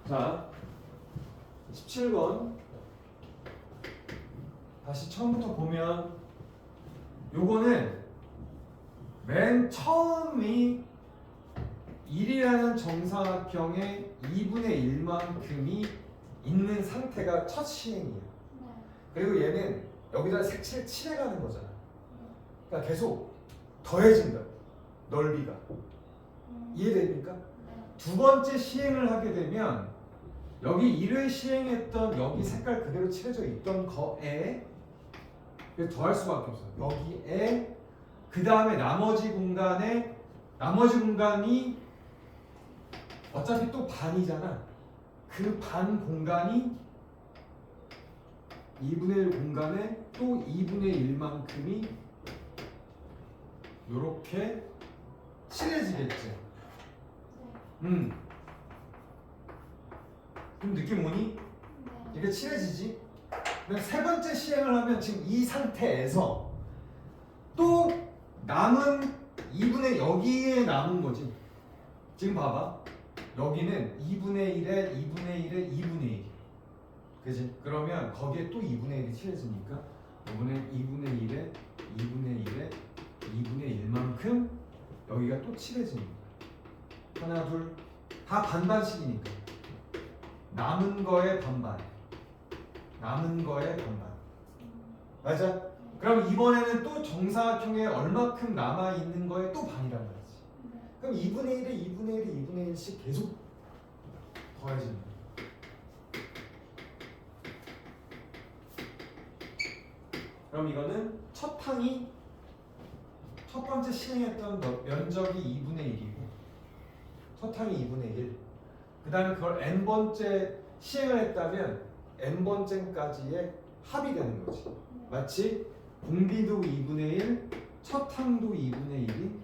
자, 17번 다시 처음부터 보면 요거는 맨 처음이 1이라는 정사각형의 2분의 1만큼이 있는 상태가 첫 시행이에요. 그리고 얘는 여기다 색칠 칠해가는 거잖아. 그러니까 계속 더해진다. 넓이가. 이해됩니까? 두 번째 시행을 하게 되면 여기 1을 시행했던 여기 색깔 그대로 칠해져 있던 거에 더할 수밖에 없어요. 여기에 그 다음에 나머지 공간이 어차피 또 반이잖아. 그 반 공간이 2분의 1 공간에 또 2분의 1만큼이 요렇게 칠해지겠지. 그럼 느낌 오니? 이게 칠해지지? 그럼 세 번째 시행을 하면 지금 이 상태에서 또 남은 2분의 여기에 남은 거지. 지금 봐봐. 여기는 2분의 1에 2분의 1에 2분의 1. 그지? 그러면 거기에 또 2분의 1이 칠해지니까 이번엔 2분의 1에 2분의 1에 2분의 1만큼 여기가 또 칠해지는 거야. 하나, 둘, 다 반반씩이니까. 남은 거에 반반. 남은 거에 반반. 맞아? 그럼 이번에는 또 정사각형에 얼마큼 남아있는 거에 또 반이란 말이지. 그럼 2분의 1에 2분의 1에 2분의 1씩 계속 더해지는 거야. 그럼 이거는 첫 항이 첫 번째 시행했던 면적이 2분의 1이고 첫 항이 2분의 1. 그 다음에 그걸 n번째 시행을 했다면 n번째까지의 합이 되는 거지. 마치 공비도 2분의 1, 첫 항도 2분의 1이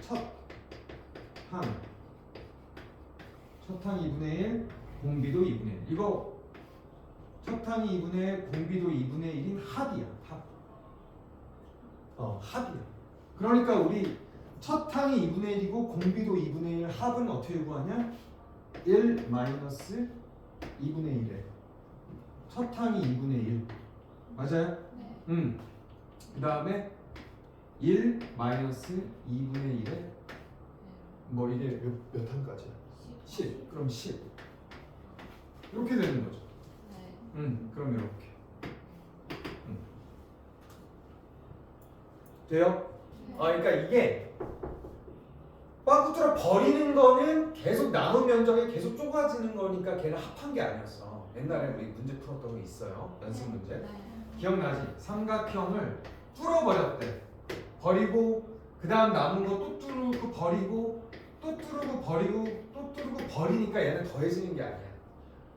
첫 항 2분의 1, 공비도 2분의 1. 이거 첫 항이 2분의 1, 공비도 2분의 1인 합이야. 합. 합이야. 그러니까 우리 첫 항이 2분의 1이고 공비도 2분의 1 합은 어떻게 구하냐? 1 마이너스 2분의 1에 첫 항이 2분의 1 맞아요? 네. 그 다음에 1 마이너스 2분의 1에 뭐 이게 몇 항까지야? 10. 그럼 10 이렇게 되는 거죠. 네. 그럼 이렇게 돼요? 그러니까 이게 빵꾸트를 버리는 거는 계속 남은 면적에 계속 좁아지는 거니까 걔는 합한 게 아니었어. 옛날에 우리 문제 풀었던 거 있어요. 연습 문제. 기억나지? 삼각형을 뚫어버렸대. 버리고 그 다음 남은 거 또 뚫고 버리고 또 뚫고 버리고 또 뚫고 버리니까 얘는 더해지는 게 아니야.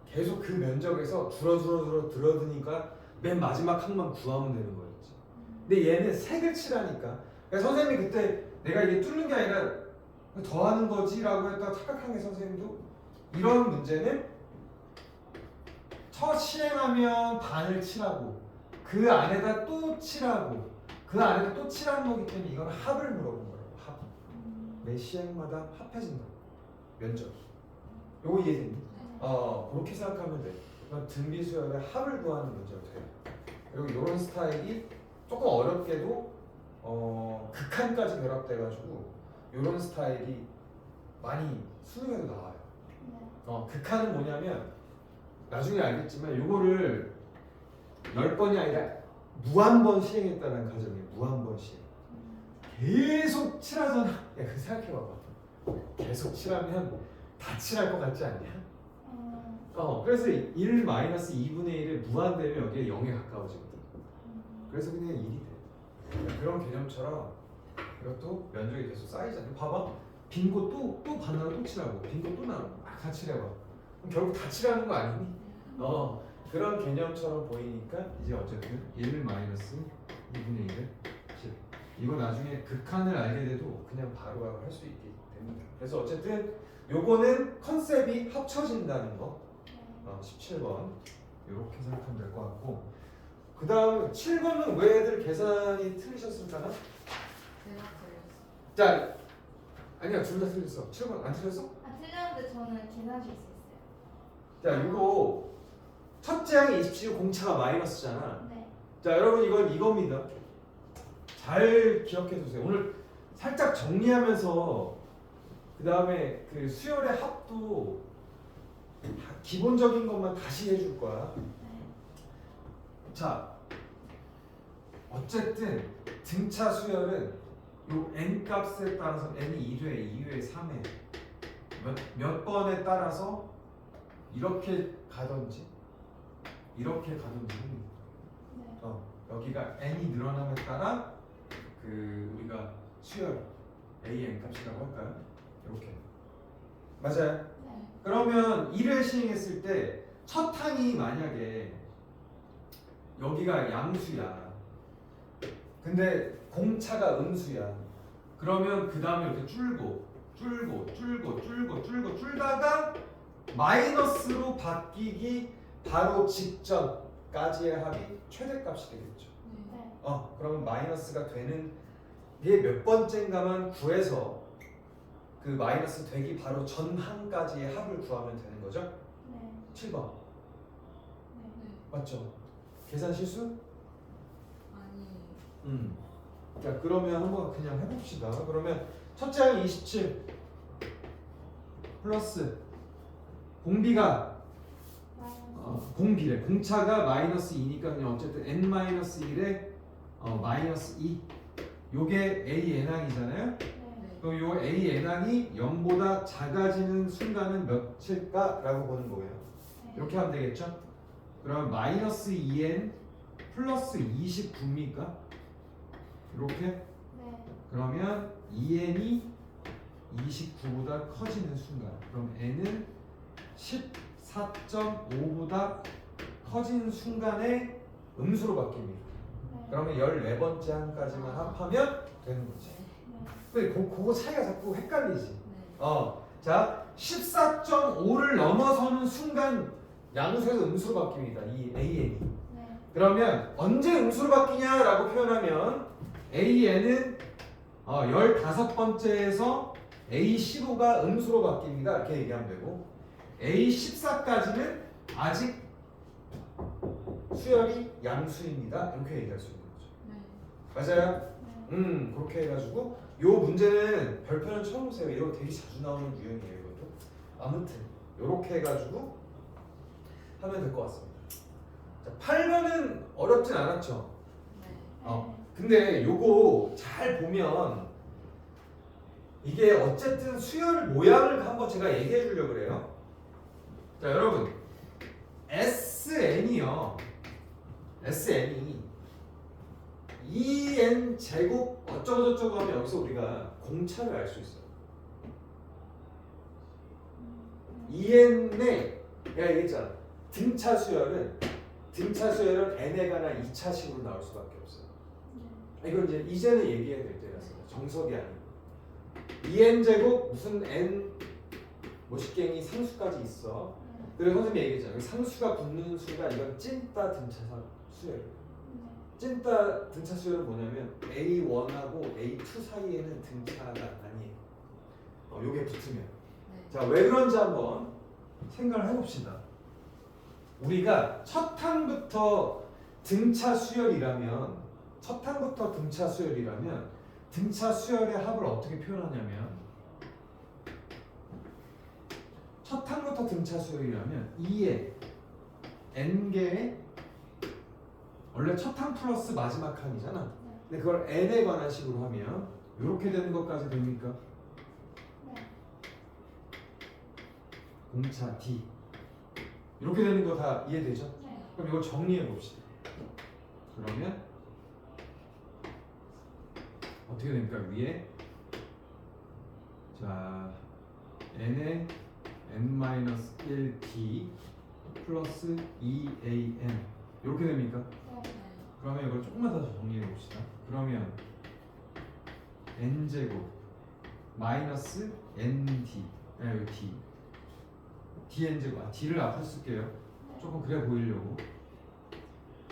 계속 그 면적에서 줄어드니까 맨 마지막 항만 구하면 되는 거였지. 근데 얘는 색을 칠하니까 그러니까 선생님이 그때 내가 이게 뚫는 게 아니라 더하는 거지라고 했다 착각한 게 선생님도 이런 문제는 첫 시행하면 반을 칠하고 그 안에다 또 칠하고 그 안에다 또 칠하는 거기 때문에 이건 합을 물어본 거예요. 합. 매 시행마다 합해진다고. 면적. 요거 이해됐니? 그렇게 생각하면 돼. 등비수열의 합을 구하는 문제가 돼요. 그리고 이런 스타일이 조금 어렵게도 극한까지 결합돼가지고 이런 스타일이 많이 수능에도 나와요. 극한은 뭐냐면 나중에 알겠지만 요거를 10번이 아니라 무한번 시행했다는 가정이에요. 무한번 시행. 계속 칠하잖아. 야, 그 생각해봐봐. 계속 칠하면 다 칠할 것 같지 않냐? 그래서 1 마이너스 2분의 1을 무한되면 여기에 0에 가까워지거든. 그래서 그냥 1이 돼. 그런 개념처럼 이것도 면적이 계속 쌓이잖아. 봐봐. 빈 거 또 반으로 또 칠하고 빈 거 또 나누고 막 다 칠해봐. 그럼 결국 다 칠하는 거 아니니? 그런 개념처럼 보이니까 이제 어쨌든 1 마이너스 2분의 1을 칠. 이거 나중에 극한을 알게 돼도 그냥 바로바로 할 수 있게 됩니다. 그래서 어쨌든 요거는 컨셉이 합쳐진다는 거. 17번 이렇게 생각하면 될 것 같고 그 다음 7번은 왜 애들 계산이 틀리셨을까나? 내가 틀렸어. 자, 아니야 둘 다 틀렸어. 7번 안 틀렸어? 아, 틀렸는데 저는 계산식 있었어요. 자, 이거 첫째 항이 27, 공차가 마이너스잖아. 네. 자, 여러분 이건 이겁니다. 잘 기억해 두세요. 오늘 살짝 정리하면서 그 다음에 그 수열의 합도 다 기본적인 것만 다시 해줄 거야. 네. 자, 어쨌든 등차 수열은 요 n 값에 따라서 n이 1회, 2회, 3회 몇 번에 따라서 이렇게 가든지 이렇게 가든지 합니다. 네. 여기가 n이 늘어남에 따라 그 우리가 수열 a n 값이라고 할까요? 이렇게 맞아요? 네. 그러면 1회 시행했을 때 첫 항이 만약에 여기가 양수야. 근데 공차가 음수야. 그러면 그 다음에 이렇게 줄다가 마이너스로 바뀌기 바로 직전까지의 합이 최대값이 되겠죠. 네. 그러면 마이너스가 되는 게 몇 번째인가만 구해서 그 마이너스 되기 바로 전항까지의 합을 구하면 되는 거죠. 네. 7번 네. 맞죠? 계산 실수? 아니. 자, 그러면 한번 그냥 해봅시다. 그러면 첫째 항이 27 플러스 공비가 공비래. 공차가 마이너스 2니까 그냥 어쨌든 n-1에 마이너스 2 요게 a n항이잖아요. 네. 그럼 요 a n항이 0보다 작아지는 순간은 몇일까라고 보는 거예요. 이렇게 하면 되겠죠? 그럼 마이너스 2n 플러스 29입니까? 이렇게? 네. 그러면 2n이 29보다 커지는 순간 그럼 n은 14.5보다 커지는 순간에 음수로 바뀝니다. 네. 그러면 14번째 항까지만 합하면 되는 거지. 근데 그거 차이가 자꾸 헷갈리지. 네. 자, 14.5를 넘어서는 순간 양수에서 음수로 바뀝니다. 이 AN이. 네. 그러면 언제 음수로 바뀌냐라고 표현하면 AN은 15번째에서 A15가 음수로 바뀝니다. 이렇게 얘기하면 되고 A14까지는 아직 수열이 양수입니다. 이렇게 얘기할 수 있는 거죠. 네. 맞아요? 네. 그렇게 해가지고 요 문제는 별표는 처음 보세요. 이거 되게 자주 나오는 유형이에요. 이것도. 아무튼 요렇게 해가지고 하면 될 것 같습니다. 자, 8번은 어렵진 않았죠. 네. 근데 요거 잘 보면 이게 어쨌든 수열 모양을 한번 제가 얘기해 주려고 그래요. 자, 여러분 SN이요. SN이 2n 제곱 어쩌고저쩌고 하면 여기서 우리가 공차를 알 수 있어요. 2n의 내가 얘기했잖아. 등차 수열은 n에 관한 2차식으로 나올 수밖에 없어요. 이건 이제는 얘기해야 될 때라서 정석이 아니고 2n 제곱 무슨 n 모식갱이 상수까지 있어. 그래서 선생님이 얘기했잖아요. 상수가 붙는 순간 이건 찐따 등차 수열. 찐따 등차 수열은 뭐냐면 A1하고 A2 사이에는 등차가 아니에요. 요게 붙으면. 네. 자, 왜 그런지 한번 생각을 해봅시다. 우리가 첫 항부터 등차 수열이라면 등차 수열의 합을 어떻게 표현하냐면 첫 항부터 등차 수열이라면 2에 n개의 원래 첫 항 플러스 마지막 항이잖아. 근데 그걸 n에 관한 식으로 하면 이렇게 되는 것까지 됩니까? 공차 D 이렇게 되는 거 다 이해되죠? 그럼 이거 정리해 봅시다. 그러면 어떻게 됩니까? 위에 자 n에 n-1d 플러스 2an 이렇게 됩니까? 그러면 이걸 조금만 더 정리해 봅시다. 그러면 n제곱 마이너스 nd 여기 d dn제곱 d를 앞으로 쓸게요. 조금 그래 보이려고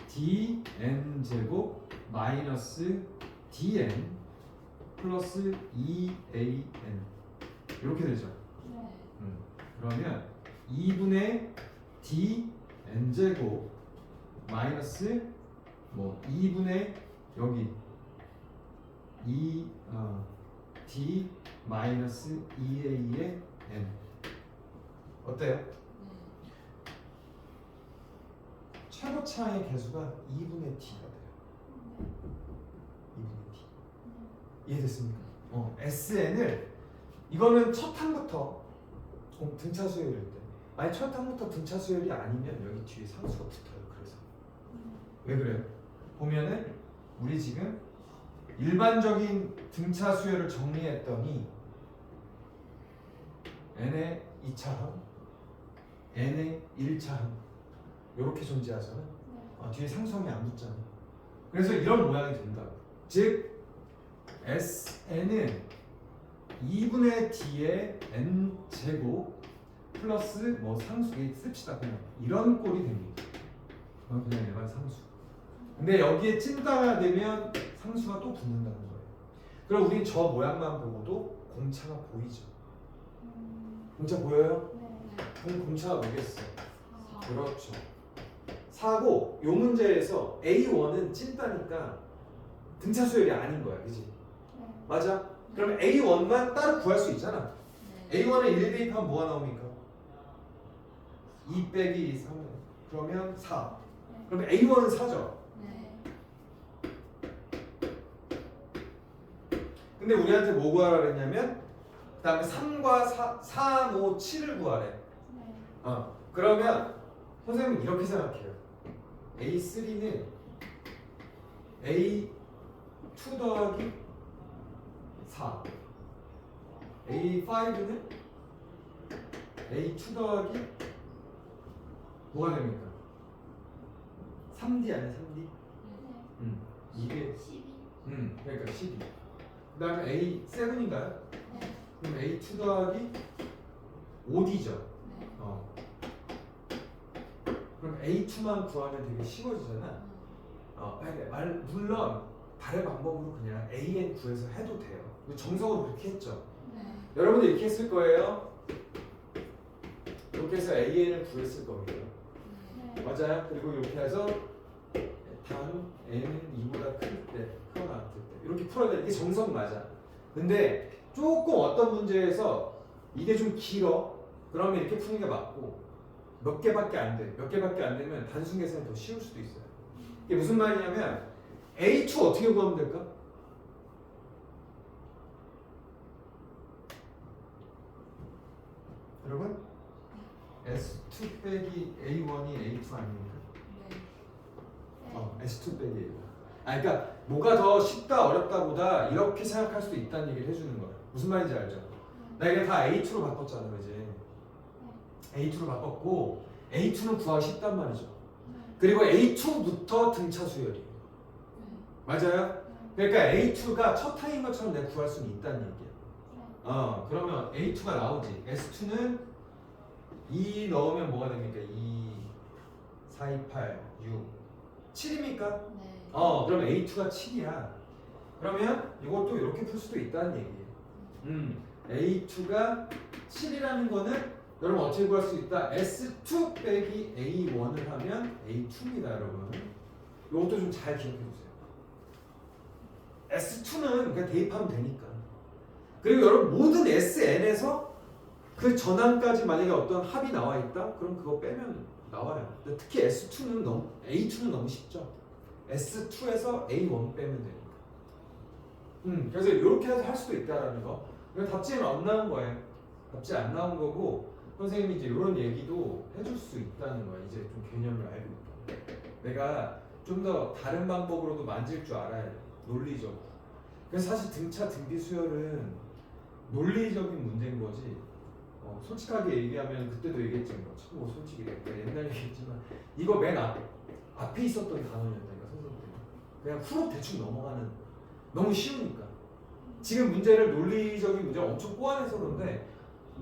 dn제곱 마이너스 dn 플러스 2an 이렇게 되죠. 그러면 2분의 d n제곱 마이너스 뭐 2분의 여기 2 d 마이너스 2a의 n 어때요? 네. 최고차의 개수가 2분의 d가 돼요. 2분의 d. 이해됐습니까? SN을 이거는 첫 항부터 등차 수열일 때 만약 첫 항부터 등차 수열이 아니면 여기 뒤에 상수가 붙어요. 그래서 왜 그래요? 보면은 우리 지금 일반적인 등차 수열을 정리했더니 n의 2차 항, n의 1차 항 이렇게 존재하잖아. 뒤에 상수함이 안 붙잖아. 그래서 이런 모양이 된다. 즉 SN은 2분의 D의 N 제곱 플러스 뭐 상수 씁시다. 그냥 이런 꼴이 됩니다. 그냥 일반 상수. 근데 여기에 찐따가 되면 상수가 또 붙는다는 거예요. 그럼 우린 저 모양만 보고도 공차가 보이죠. 공차 보여요? 그럼 공차가 뭐겠어? 그렇죠. 4고 요 문제에서 A1은 찐따니까 등차 수열이 아닌 거야. 그지? 맞아? 그럼 A1만 따로 구할 수 있잖아. 네. A1에 1 대입하면 뭐가 나옵니까? 2 빼기 3 그러면 4. 그러면 A1은 4죠. 네. 근데 우리한테 뭐 구하라 그랬냐면 그 다음에 3과 4, 5, 7을 구하래. 그러면 선생님은 이렇게 생각해요. A3는 A2 더하기 4 A5는 A2 더하기 뭐가 됩니까? 3D 아니야 3D? 이게 12. 그러니까 12. 그 다음에 A7인가요? 그럼 A2 더하기 5D죠. 네. 그럼 A2만 구하면 되게 쉬워지잖아. 물론 다른 방법으로 그냥 AN 구해서 해도 돼요. 정석으로 그렇게 했죠. 네. 여러분들 이렇게 했을 거예요. 이렇게 해서 AN을 구했을 겁니다. 맞아요? 그리고 이렇게 해서 단 N은 2보다 클 때, 크거나 같을 때 이렇게 풀어야 돼. 이게 정석 맞아. 근데 조금 어떤 문제에서 이게 좀 길어. 그러면 이렇게 푸는 게 맞고 몇 개밖에 안 돼. 몇 개밖에 안 되면 단순 계산이 더 쉬울 수도 있어요. 이게 무슨 말이냐면 A2 어떻게 구하면 될까? 여러분? S2 빼기 A1이 A2 아닙니까? 네. S2 빼기 A1. 그러니까 뭐가 더 쉽다 어렵다 보다 이렇게 생각할 수도 있다는 얘기를 해주는 거야. 무슨 말인지 알죠? 나 이게 다 A2로 바꿨잖아, 그지? A2로 바꿨고 A2는 구하기 쉽단 말이죠. 그리고 A2부터 등차 수열이에요. 맞아요? 그러니까 A2가 첫 타인 것처럼 내가 구할 수는 있다는 얘기야. 그러면 A2가 나오지. S2는 2 넣으면 뭐가 됩니까? 2, 4, 2, 8, 6, 7입니까? 네. 그럼 A2가 7이야. 그러면 이것도 이렇게 풀 수도 있다는 얘기예요. A2가 7이라는 거는 여러분 어떻게 구할 수 있다? S2 빼기 A1을 하면 A2입니다, 여러분. 이것도 좀 잘 기억해 주세요. S2는 그냥 대입하면 되니까. 그리고 여러분 모든 SN에서 그 전항까지 만약에 어떤 합이 나와 있다? 그럼 그거 빼면 나와요. 근데 특히 S2는 A2는 너무 쉽죠. S2에서 A1 빼면 되니까. 그래서 이렇게 해서 할 수도 있다라는 거. 답지는 안 나온 거예요. 답지 안 나온 거고 선생님이 이제 이런 얘기도 해줄 수 있다는 거야. 이제 좀 개념을 알고 있다. 내가 좀 더 다른 방법으로도 만질 줄 알아야 돼. 논리적으로. 그래서 사실 등차 등비 수열은 논리적인 문제인 거지. 솔직하게 얘기하면 그때도 얘기했지만 뭐 솔직히 옛날 얘기했지만 이거 맨 앞에 있었던 단어였다니까 선생님. 그냥 후로 대충 넘어가는 너무 쉬우니까. 지금 문제를 논리적인 문제 엄청 꼬아내서 그런데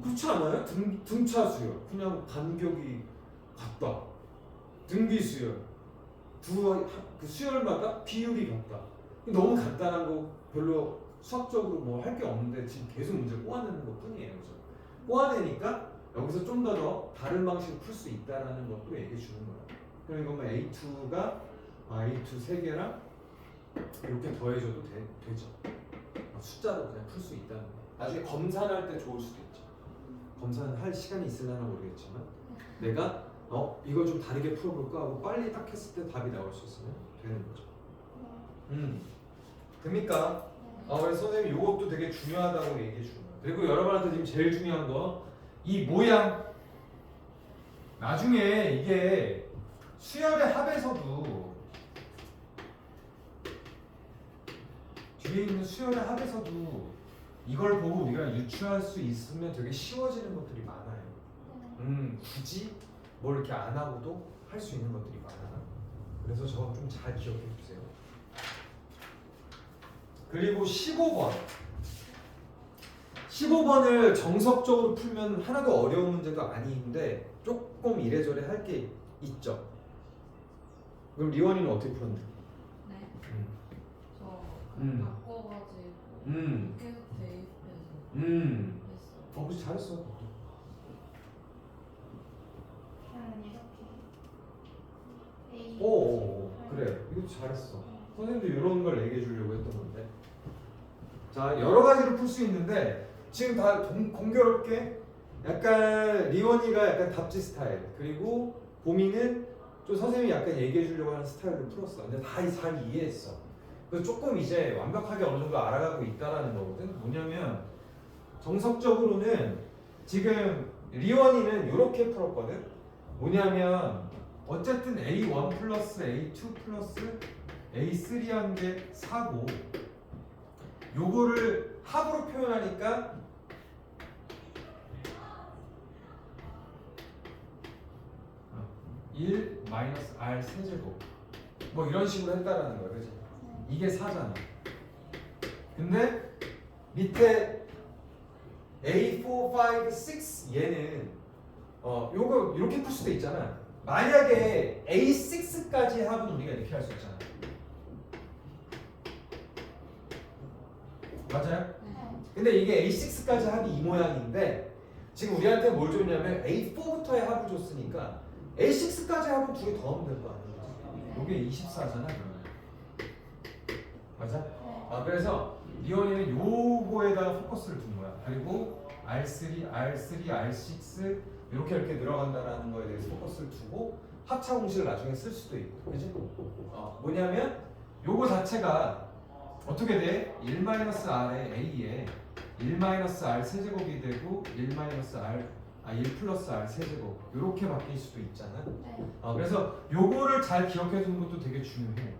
그렇지 않아요? 등차 수열 그냥 간격이 같다. 등비 수열 그 수열마다 비율이 같다. 너무 간단한 거 별로 수학적으로 뭐 할 게 없는데 지금 계속 문제 꼬아내는 것 뿐이에요. 그죠? 꼬아내니까 여기서 좀 더 다른 방식으로 풀 수 있다라는 것도 얘기해 주는 거야. 그럼 이거 뭐 A2가 A2 3개랑 이렇게 더해줘도 되죠. 숫자로 그냥 풀 수 있다는 거. 나중에 검산할 때 좋을 수도 있죠. 검산할 시간이 있으려나 모르겠지만 내가 이걸 좀 다르게 풀어볼까 하고 빨리 딱 했을 때 답이 나올 수 있으면 되는 거죠. 됩니까? 그래서 선생님이 이것도 되게 중요하다고 얘기해 주는 거예요. 그리고 여러분한테 지금 제일 중요한 거 이 모양. 나중에 이게 수열의 합에서도 뒤에 있는 수열의 합에서도 이걸 보고 우리가 유추할 수 있으면 되게 쉬워지는 것들이 많아요. 굳이 뭘 이렇게 안 하고도 할 수 있는 것들이 많아. 그래서 저거 좀 잘 기억해 주세요. 그리고 15번. 15번을 정석적으로 풀면 하나도 어려운 문제도 아닌데 조금 이래저래 할 게 있죠. 그럼 리원이는 어떻게 풀었는데? 네. 저 바꿔가지고 계속 대입해서 했어요. 그거 잘했어. 저는 이렇게 A 그래. 이거 잘했어. 선생님도 이런 걸 얘기해 주려고 했던 건데. 자, 여러 가지로 풀 수 있는데 지금 다 공교롭게 약간 리원이가 약간 답지 스타일, 그리고 보미는 좀 선생님이 약간 얘기해 주려고 하는 스타일로 풀었어. 근데 다 잘 이해했어. 그래서 조금 이제 완벽하게 어느 정도 알아가고 있다라는 거거든. 뭐냐면 정석적으로는 지금 리원이는 이렇게 풀었거든. 뭐냐면 어쨌든 A1 플러스 A2 플러스 A3 한 게 4고 요거를 합으로 표현하니까 1 마이너스 R 세제곱 뭐 이런 식으로 했다라는 거야. 그치? 이게 4잖아. 근데 밑에 A4, 5, 6 얘는 요거 이렇게 풀 수도 있잖아. 만약에 A6까지 합은 우리가 이렇게 할 수 있잖아. 맞아요? 근데 이게 A6까지 합이 이 모양인데 지금 우리한테 뭘 줬냐면 A4부터의 합을 줬으니까 A6까지 합은 두 개 더 하면 될 거 아니야. 요게 24잖아 그러면. 맞아? 그래서 리원이는 요거에다가 포커스를 둔 거야. 그리고 R3, R3, R6 이렇게 늘어간다라는 거에 대해서 포커스를 두고 합차 공식을 나중에 쓸 수도 있고, 그지? 뭐냐면 요거 자체가 어떻게 돼? 1-R에 A에 1-R 세제곱이 되고 1 플러스 R 세제곱 이렇게 바뀔 수도 있잖아. 그래서 요거를 잘 기억해 두는 것도 되게 중요해.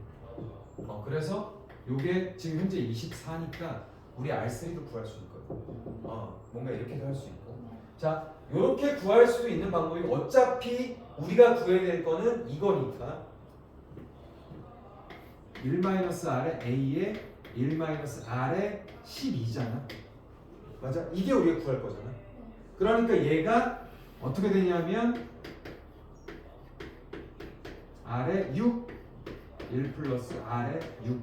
그래서 요게 지금 현재 24니까 우리 R3도 구할 수 있거든. 뭔가 이렇게도 할 수 있고. 자, 요렇게 구할 수도 있는 방법이 어차피 우리가 구해야 될 거는 이거니까 1-R에 A에 1-R에 12잖아. 맞아? 이게 우리가 구할 거잖아. 그러니까 얘가 어떻게 되냐면 R에 6, 1 플러스 R에 6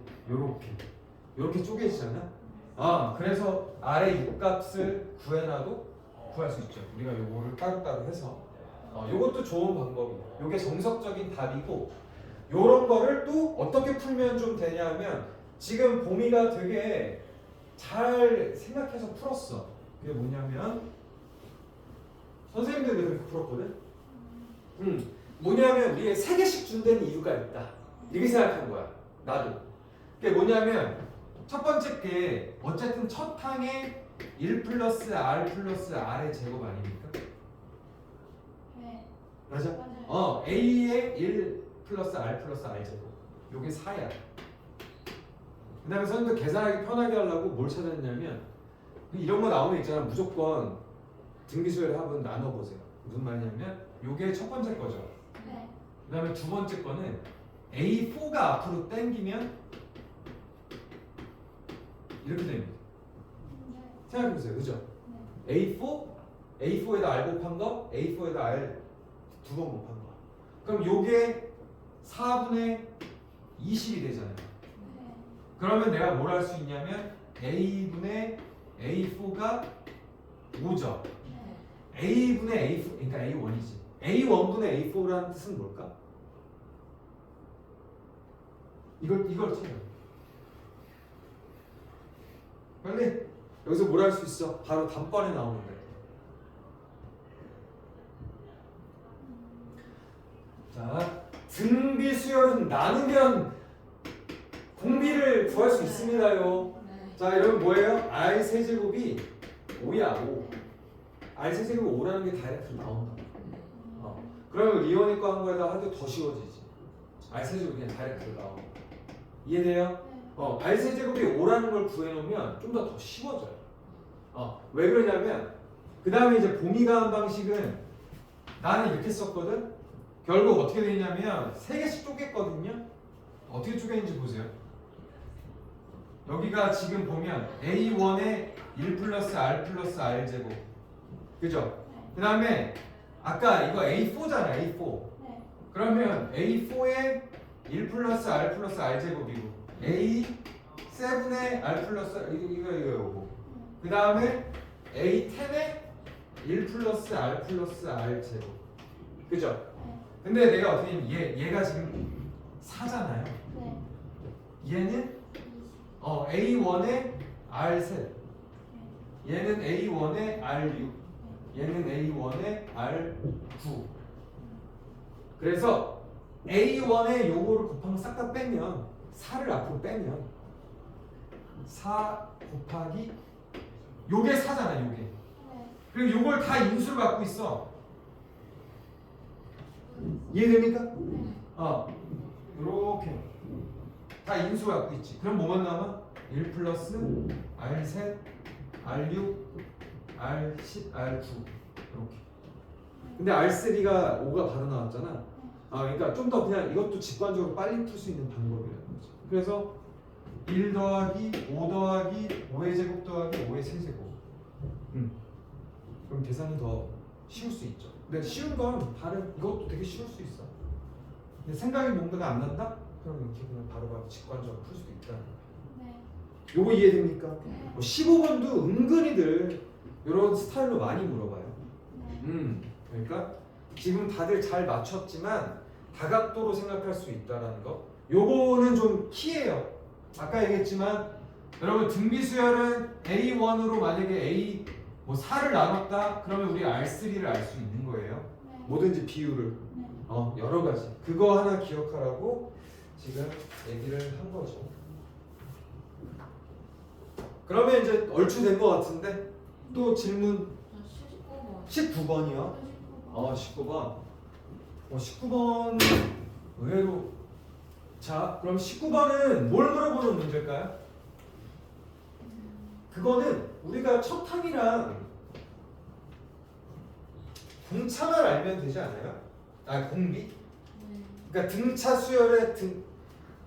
요렇게 쪼개지잖아. 그래서 R의 6 값을 구해놔도 구할 수 있죠. 우리가 요거를 따로따로 해서 요것도 좋은 방법이에요. 요게 정석적인 답이고 요런 거를 또 어떻게 풀면 좀 되냐면 지금 보미가 되게 잘 생각해서 풀었어. 그게 뭐냐면 선생님들도 그렇게 풀었거든. 뭐냐면 우리가 3개씩 준다는 이유가 있다. 이렇게 생각한 거야. 나도. 그게 뭐냐면 첫 번째 게 어쨌든 첫 항에 1 플러스 R 플러스 R의 제곱 아닙니까? 네. 맞아? 맞아요. A에 1 플러스 R 플러스 R 제곱. 요게 4야. 그 다음에 선생님도 계산하기 편하게 하려고 뭘 찾았냐면 이런 거 나오면 있잖아. 무조건 등비수열의 합은 나눠보세요. 무슨 말이냐면 요게 첫 번째 거죠. 네. 그 다음에 두 번째 거는 A4가 앞으로 당기면 이렇게 됩니다. 생각해보세요. 그죠? A4에다 R 곱한 거, A4에다 R 두 번 곱한 거. 그럼 요게 4분의 20이 되잖아요. 그러면 내가 뭘 할 수 있냐면 A분의 A4가 5죠. A분의 A4 그러니까 A1이지. A1분의 A4라는 뜻은 뭘까? 이걸 찾아. 빨리. 여기서 뭘 할 수 있어? 바로 단번에 나오는데. 자, 등비 수열은 나누면 공비를 구할 수 있습니다요. 네. 자, 여러분 뭐예요? R 세제곱이 5야, 5. R 세제곱이 5라는 게 다이렉트로 나온다. 그러면 리오니까 한 거에다 하도 더 쉬워지지. R 세제곱이 그냥 다이렉트로 나오고. 이해돼요? R 세제곱이 5라는 걸 구해놓으면 좀 더 쉬워져요. 왜 그러냐면 그 다음에 이제 봄이가 한 방식은 나는 이렇게 썼거든. 결국 어떻게 되냐면 3개씩 쪼갰거든요. 어떻게 쪼갰는지 보세요. 여기가 지금 보면 A1에 1 플러스 R 플러스 R 제곱. 그죠? 그 다음에 아까 이거 A4잖아, A4. 네. 그러면 A4에 1 플러스 R 플러스 R 제곱이고 A7에 R 플러스 이거. 그 다음에 A10에 1 플러스 R 플러스 R 제곱. 그죠? 근데 내가 어떻게 하면 얘가 지금 4잖아요. 네. 얘는 A1에 R3. 얘는 A1에 R6. 얘는 A1에 R9. 그래서 A1에 요거를 곱하면 싹 다 빼면 4를 앞으로 빼면 4 곱하기 요게 4잖아, 요게. 네. 그리고 요걸 다 인수로 갖고 있어. 이해됩니까? 요렇게 다 인수 갖고 있지. 그럼 뭐만 남아? 1 플러스 R3, R6, R10, R9 이렇게. 근데 R3가 5가 바로 나왔잖아. 그러니까 좀 더 그냥 이것도 직관적으로 빨리 풀 수 있는 방법이라는 거죠. 그래서 1 더하기 5 더하기 5의 제곱 더하기 5의 세제곱. 그럼 계산이 더 쉬울 수 있죠. 근데 쉬운 건 다른 이것도 되게 쉬울 수 있어. 근데 생각이 뭔가가 안 난다? 그럼 이렇게 그냥 바로바로 직관적으로 풀 수도 있다는 거야. 네. 요거 이해됩니까? 네. 15번도 은근히들 이런 스타일로 많이 물어봐요. 네. 그러니까 지금 다들 잘 맞췄지만 다각도로 생각할 수 있다라는 거. 요거는 좀 키예요. 아까 얘기했지만 여러분 등비수열은 A1으로 만약에 A 뭐 4를 나눴다 그러면 우리 R3를 알 수 있는 거예요. 네. 뭐든지 비율을 네. 여러 가지 그거 하나 기억하라고 지금 얘기를 한 거죠. 그러면 이제 얼추 된 것 같은데 또 질문 19번이요. 19번. 19번 의외로 자 그럼 19번은 뭘 물어보는 문제일까요? 그거는 우리가 첫 항이랑 공차만 알면 되지 않아요? 공비? 그러니까 등차 수열의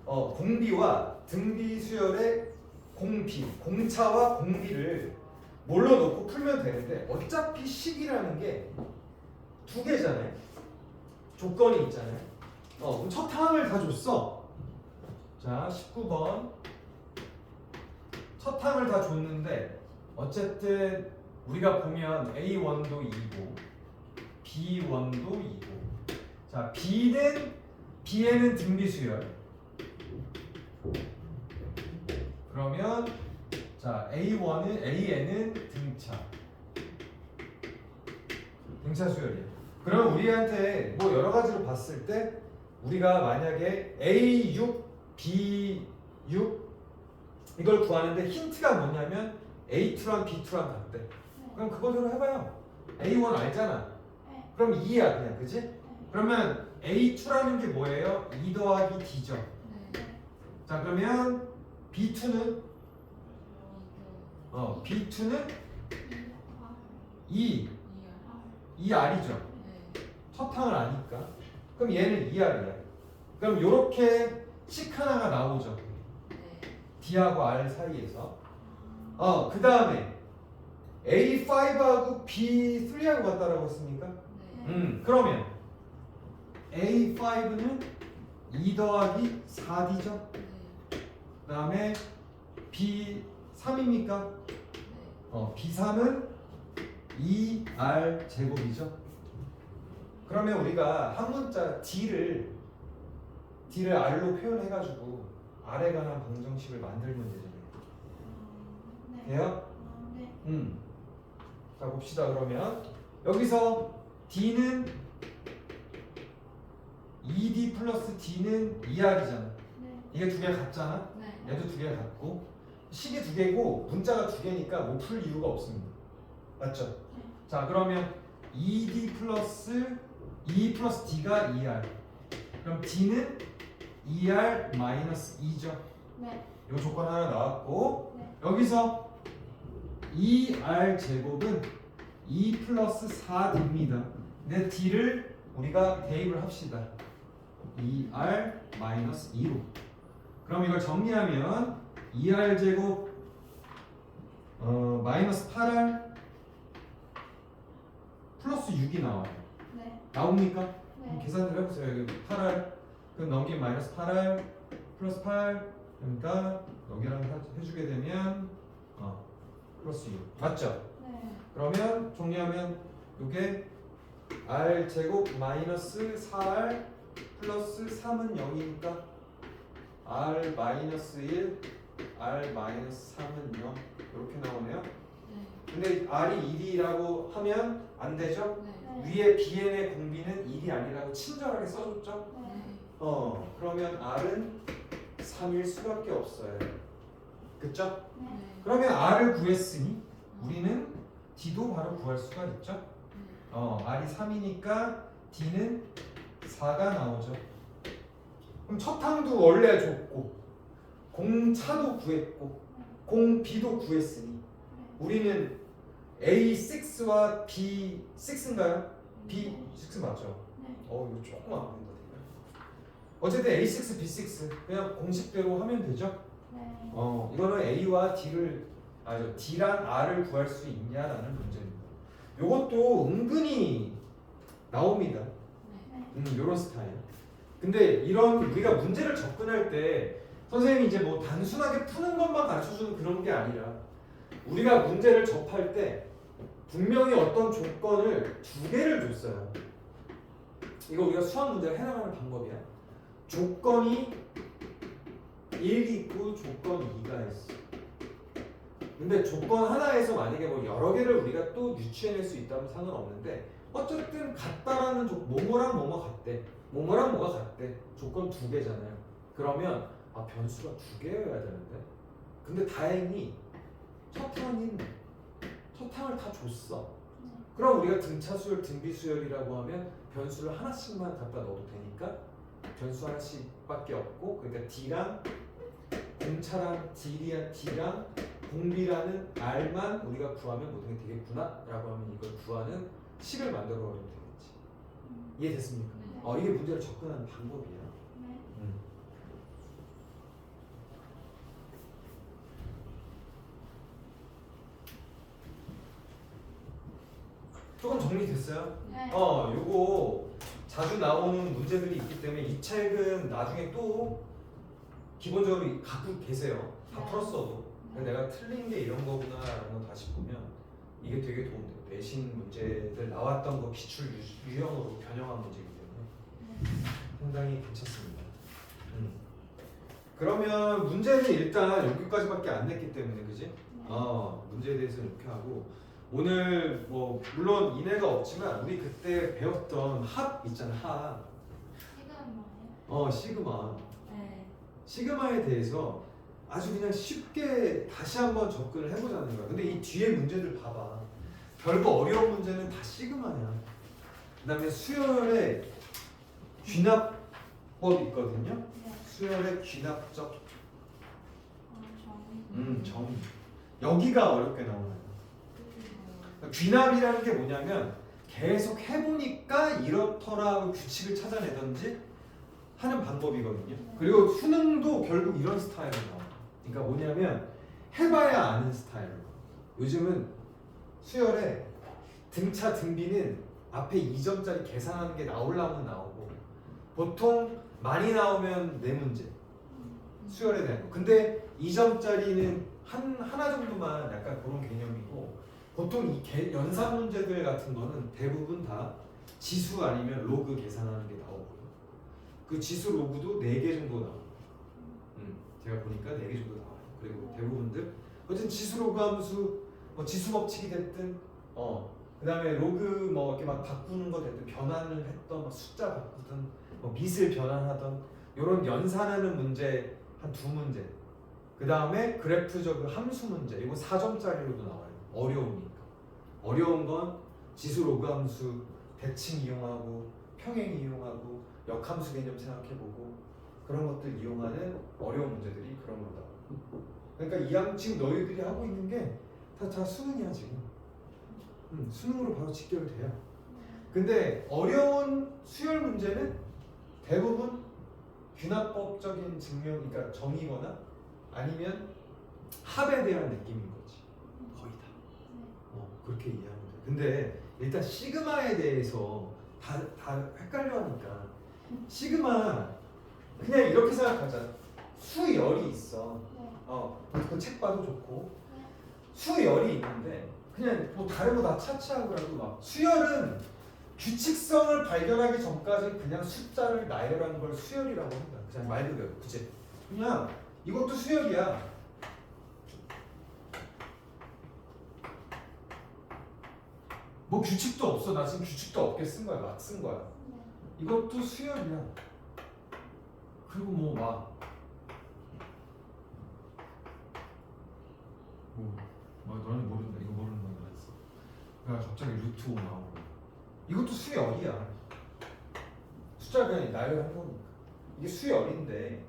공비와 등비 수열의 공비, 공차와 공비를 뭘로 놓고 풀면 되는데 어차피 식이라는 게 두 개잖아요. 조건이 있잖아요. 그럼 첫 항을 다 줬어. 자, 19번. 첫 항을 다 줬는데 어쨌든 우리가 보면 A1도 2고 B1도 2고 자, B에는 등비수열. 그러면 자, A는 등차 수열이야. 그럼 우리한테 뭐 여러 가지로 봤을 때 우리가 만약에 A6, B6 이걸 구하는데 힌트가 뭐냐면 A2랑 B2랑 같대. 그럼 그거대로 해봐요. A1 알잖아. 네. 그럼 2야 그냥, 그지? 그러면 A2라는 게 뭐예요? 2 더하기 D죠. 자 그러면 B2는 B2는 2R이죠. 첫 항을 아니까. 그럼 얘는 2R이야. 그럼 요렇게 식 하나가 나오죠. D하고 R 사이에서. 그 다음에 A5하고 B3하고 같다라고 했습니까? 그러면 A5는 2 더하기 4D죠. 그 다음에 B3입니까? B3은 2R 제곱이죠. 그러면 우리가 한 문자 D를 R로 표현해가지고 R에 관한 방정식을 만들면 되잖아요. 네. 돼요? 네. 자 봅시다. 그러면 여기서 D는 2D 플러스 D는 2R이잖아. 네. 이게 두 개 같잖아. 네. 얘도 두 개 같고 식이 두 개고 문자가 두 개니까 못 풀 이유가 없습니다. 맞죠? 네. 자 그러면 2D 플러스 2 플러스 D가 2R. 그럼 D는 2R 마이너스 2죠. 네. 이 조건 하나 나왔고 네. 여기서 2R 제곱은 2 플러스 4D입니다. 근데 D를 우리가 대입을 합시다. 2R 마이너스 2로. 그럼 이걸 정리하면 2R 제곱 마이너스 8R 플러스 6이 나와요. 네. 나옵니까? 그럼 네. 계산을 해보세요. 여기 8R 그럼 넘기면 마이너스 8R 플러스 8 그러니까 여기랑 해주게 되면 플러스 6 맞죠? 네. 그러면 정리하면 이게 R 제곱 마이너스 4R 플러스 3은 0이니까 R 마이너스 1 R 마이너스 3은 0 이렇게 나오네요. 네. 근데 R이 1이라고 하면 안 되죠? 네. 위에 BN의 공비는 1이 아니라고 친절하게 써줬죠? 네. 그러면 R은 3일 수밖에 없어요. 그쵸? 네. 그러면 R을 구했으니 우리는 D도 바로 구할 수가 있죠? R이 3이니까 D는 4가 나오죠. 그럼 첫 항도 원래 줬고 공차도 구했고 공B도 구했으니 우리는 A6와 B6인가요? B6 맞죠? 네. 이거 조금 안 보인다. 어쨌든 A6, B6 그냥 공식대로 하면 되죠? 네. 이거는 A와 D랑 R을 구할 수 있냐라는 문제입니다. 요것도 은근히 나옵니다. 요런 스타일. 근데 이런 우리가 문제를 접근할 때 선생님이 이제 뭐 단순하게 푸는 것만 가르쳐주는 그런 게 아니라 우리가 문제를 접할 때 분명히 어떤 조건을 두 개를 줬어요. 이거 우리가 수학 문제를 해나가는 방법이야. 조건이 1 있고 조건 2가 있어. 근데 조건 하나에서 만약에 뭐 여러 개를 우리가 또 유추해낼 수 있다면 상관없는데 어쨌든 같다라는 뭐뭐랑 뭐뭐 같대. 뭐뭐랑 뭐가 같대. 조건 두 개잖아요. 그러면 변수가 두 개여야 되는데. 근데 다행히 첫 항을 다 줬어. 그럼 우리가 등차 수열, 등비 수열이라고 하면 변수를 하나씩만 갖다 넣어도 되니까 변수 하나씩밖에 없고 그러니까 D랑 공차랑 D랑 공비라는 R만 우리가 구하면 모든 게 되겠구나 라고 하면 이걸 구하는 식을 만들어 버리면 되겠지. 이해됐습니까? 네. 이게 문제를 접근하는 방법이야. 네. 조금 정리됐어요? 네. 요거 자주 나오는 문제들이 있기 때문에 이 책은 나중에 또 기본적으로 갖고 계세요. 다 네. 풀었어도. 근데 내가 틀린 게 이런 거구나라는 거 다시 보면 이게 되게 도움돼요. 내신 문제들 나왔던 거 기출 유형으로 변형한 문제이기 때문에 상당히 괜찮습니다. 그러면 문제는 일단 여기까지밖에 안 냈기 때문에 그지? 문제에 대해서 이렇게 하고 오늘 뭐 물론 인해가 없지만 우리 그때 배웠던 합 있잖아. 합. 시간 뭐예요? 시그마. 네. 시그마에 대해서 아주 그냥 쉽게 다시 한번 접근을 해보자는 거야. 근데 이 뒤에 문제들 봐봐. 별거 어려운 문제는 다 시그마야. 그 다음에 수열의 귀납법이 있거든요. 네. 수열의 귀납적 정의. 정의. 여기가 어렵게 나오는 거야. 귀납이라는 게 뭐냐면 계속 해보니까 이렇더라 하고 규칙을 찾아내든지 하는 방법이거든요. 그리고 수능도 결국 이런 스타일로 나와요. 그러니까 뭐냐면 해봐야 아는 스타일로. 요즘은 수열에 등차 등비는 앞에 2점짜리 계산하는 게 나오려면 나오고 보통 많이 나오면 4문제 수열에 대한 거. 근데 2점짜리는 하나 정도만 약간 그런 개념이고 보통 이 연산 문제들 같은 거는 대부분 다 지수 아니면 로그 계산하는 게 나오고요. 그 지수 로그도 4개 정도 나와요. 제가 보니까 4개 정도 나와요. 그리고 대부분들 어쨌든 지수 로그 함수 뭐 지수 법칙이 됐든 그다음에 로그 뭐 이렇게 막 바꾸는 거 됐든 변환을 했던 막 숫자 바꾸든 뭐 밑을 변환하던 이런 연산하는 문제 한 2문제. 그다음에 그래프적 함수 문제. 이거 4점짜리로도 나와요. 어려우니까. 어려운 건 지수 로그 함수 대칭 이용하고 평행 이용하고 역함수 개념 생각해보고 그런 것들 이용하는 어려운 문제들이 그런 거다. 그러니까 지금 너희들이 하고 있는 게 다 수능이야 지금. 수능으로 바로 직결돼요. 근데 어려운 수열 문제는 대부분 균합법적인 증명, 그러니까 정의거나 아니면 합에 대한 느낌인 거지. 거의 다. 그렇게 이해하면 돼. 근데 일단 시그마에 대해서 다 헷갈려하니까 시그마 그냥 이렇게 생각하자. 수열이 있어. 그 책 봐도 좋고 수열이 있는데 그냥 뭐 다른 거 다 차치하고라도 막 수열은 규칙성을 발견하기 전까지 그냥 숫자를 나열한 걸 수열이라고 한다. 그냥 말 그대로 그치? 그냥 이것도 수열이야. 뭐 규칙도 없어. 나 지금 규칙도 없게 쓴 거야. 막 쓴 거야. 이것도 수열이야. 그리고 뭐 막 너는 모른다. 이거 모르는 거야. 그러니까 갑자기 루트 5 나오고 이것도 수열이야. 숫자 그냥 나열한 거니까 이게 수열인데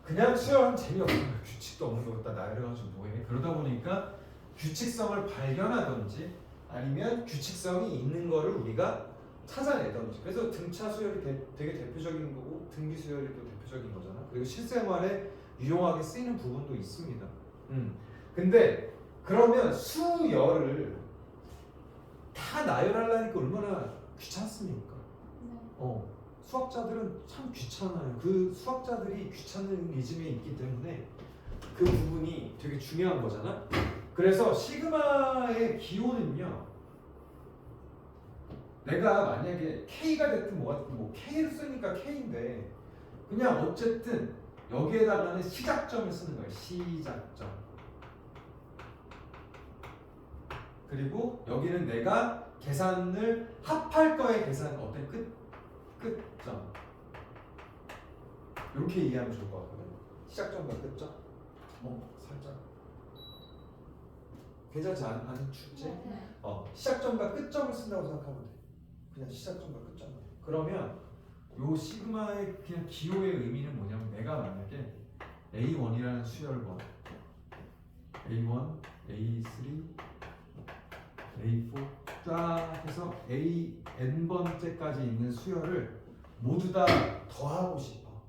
그냥 수열은 재미없는 거야. 규칙도 없는 거 갖다 나열해가지고 뭐해. 그러다 보니까 규칙성을 발견하든지 아니면 규칙성이 있는 거를 우리가 찾아내던지. 그래서 등차 수열이 되게 대표적인 거고 등비 수열이 또 대표적인 거잖아. 그리고 실생활에 유용하게 쓰이는 부분도 있습니다. 근데 그러면 수열을 다 나열하려니까 얼마나 귀찮습니까? 수학자들은 참 귀찮아요. 그 수학자들이 귀찮은 이즘에 있기 때문에 그 부분이 되게 중요한 거잖아. 그래서 시그마의 기호는요. 내가 만약에 K가 됐든 뭐가 됐든 뭐 K를 쓰니까 K인데 그냥 어쨌든 여기에다가는 시작점을 쓰는 거예요. 시작점. 그리고 여기는 내가 계산을 합할 거의 계산 어때? 끝점. 이렇게 이해하면 좋을 것 같거든. 시작점과 끝점. 살짝. 괜찮지 않은 축제? 네. 시작점과 끝점을 쓴다고 생각하면 돼. 그냥 시작점과 끝점만. 그러면 요 시그마의 그냥 기호의 의미는 뭐냐면 내가 만약에 A1이라는 수열과 A1, A3, A4 쫙 해서 N 번째까지 있는 수열을 모두 다 더하고 싶어.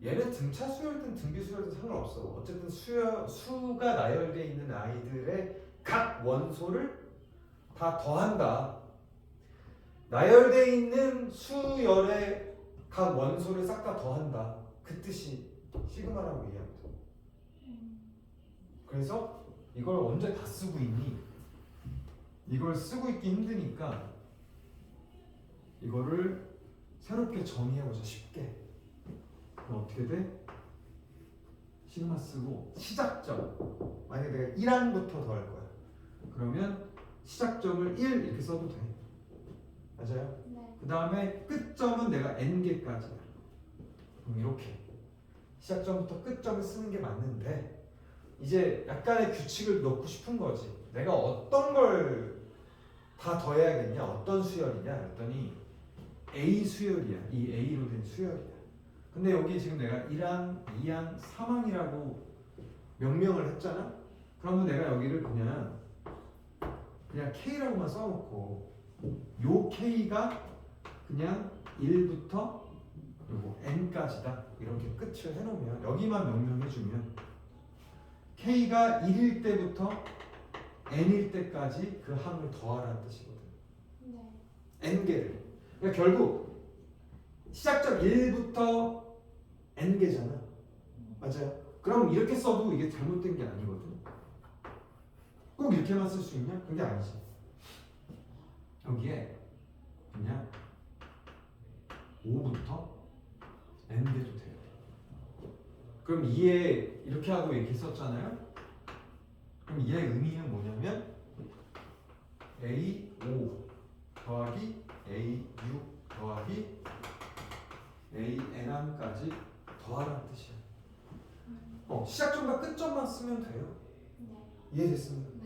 얘는 등차 수열든 등비 수열든 상관없어. 어쨌든 수가 나열되어 있는 아이들의 각 원소를 다 더한다. 나열되어 있는 수열의 각 원소를 싹 다 더한다. 그 뜻이 시그마라고 이해합니다. 그래서 이걸 언제 다 쓰고 있니? 이걸 쓰고 있기 힘드니까 이거를 새롭게 정의해보자. 쉽게. 그럼 어떻게 돼? 시그마 쓰고 시작점. 만약에 내가 1항부터 더할 거야. 그러면 시작점을 1 이렇게 써도 돼. 맞아요? 네. 그 다음에 끝점은 내가 n개까지야. 그럼 이렇게 시작점부터 끝점을 쓰는 게 맞는데 이제 약간의 규칙을 넣고 싶은 거지. 내가 어떤 걸 다 더해야겠냐? 어떤 수열이냐? 그랬더니 A 수열이야. 이 A로 된 수열이야. 근데 여기 지금 내가 1항, 2항, 3항이라고 명명을 했잖아? 그러면 내가 여기를 그냥 K라고만 써놓고 요 K가 그냥 1부터 요거 N까지다. 이렇게 끝을 해놓으면 여기만 명명해주면 K가 1일 때부터 N일 때까지 그 항을 더하라는 뜻이거든. 네. N개를. 그러니까 결국 시작점 1부터 N개잖아. 맞아요? 그럼 이렇게 써도 이게 잘못된 게 아니거든. 꼭 이렇게만 쓸 수 있냐? 그게 아니지. 여기에 그냥 5부터 n돼도 돼요. 그럼 2에 이렇게 하고 이렇게 썼잖아요. 그럼 얘의 의미는 뭐냐면 A5 더하기 A6 더하기 AN1까지 더하라는 뜻이야. 시작점과 끝점만 쓰면 돼요. 네. 이해됐습니까? 네.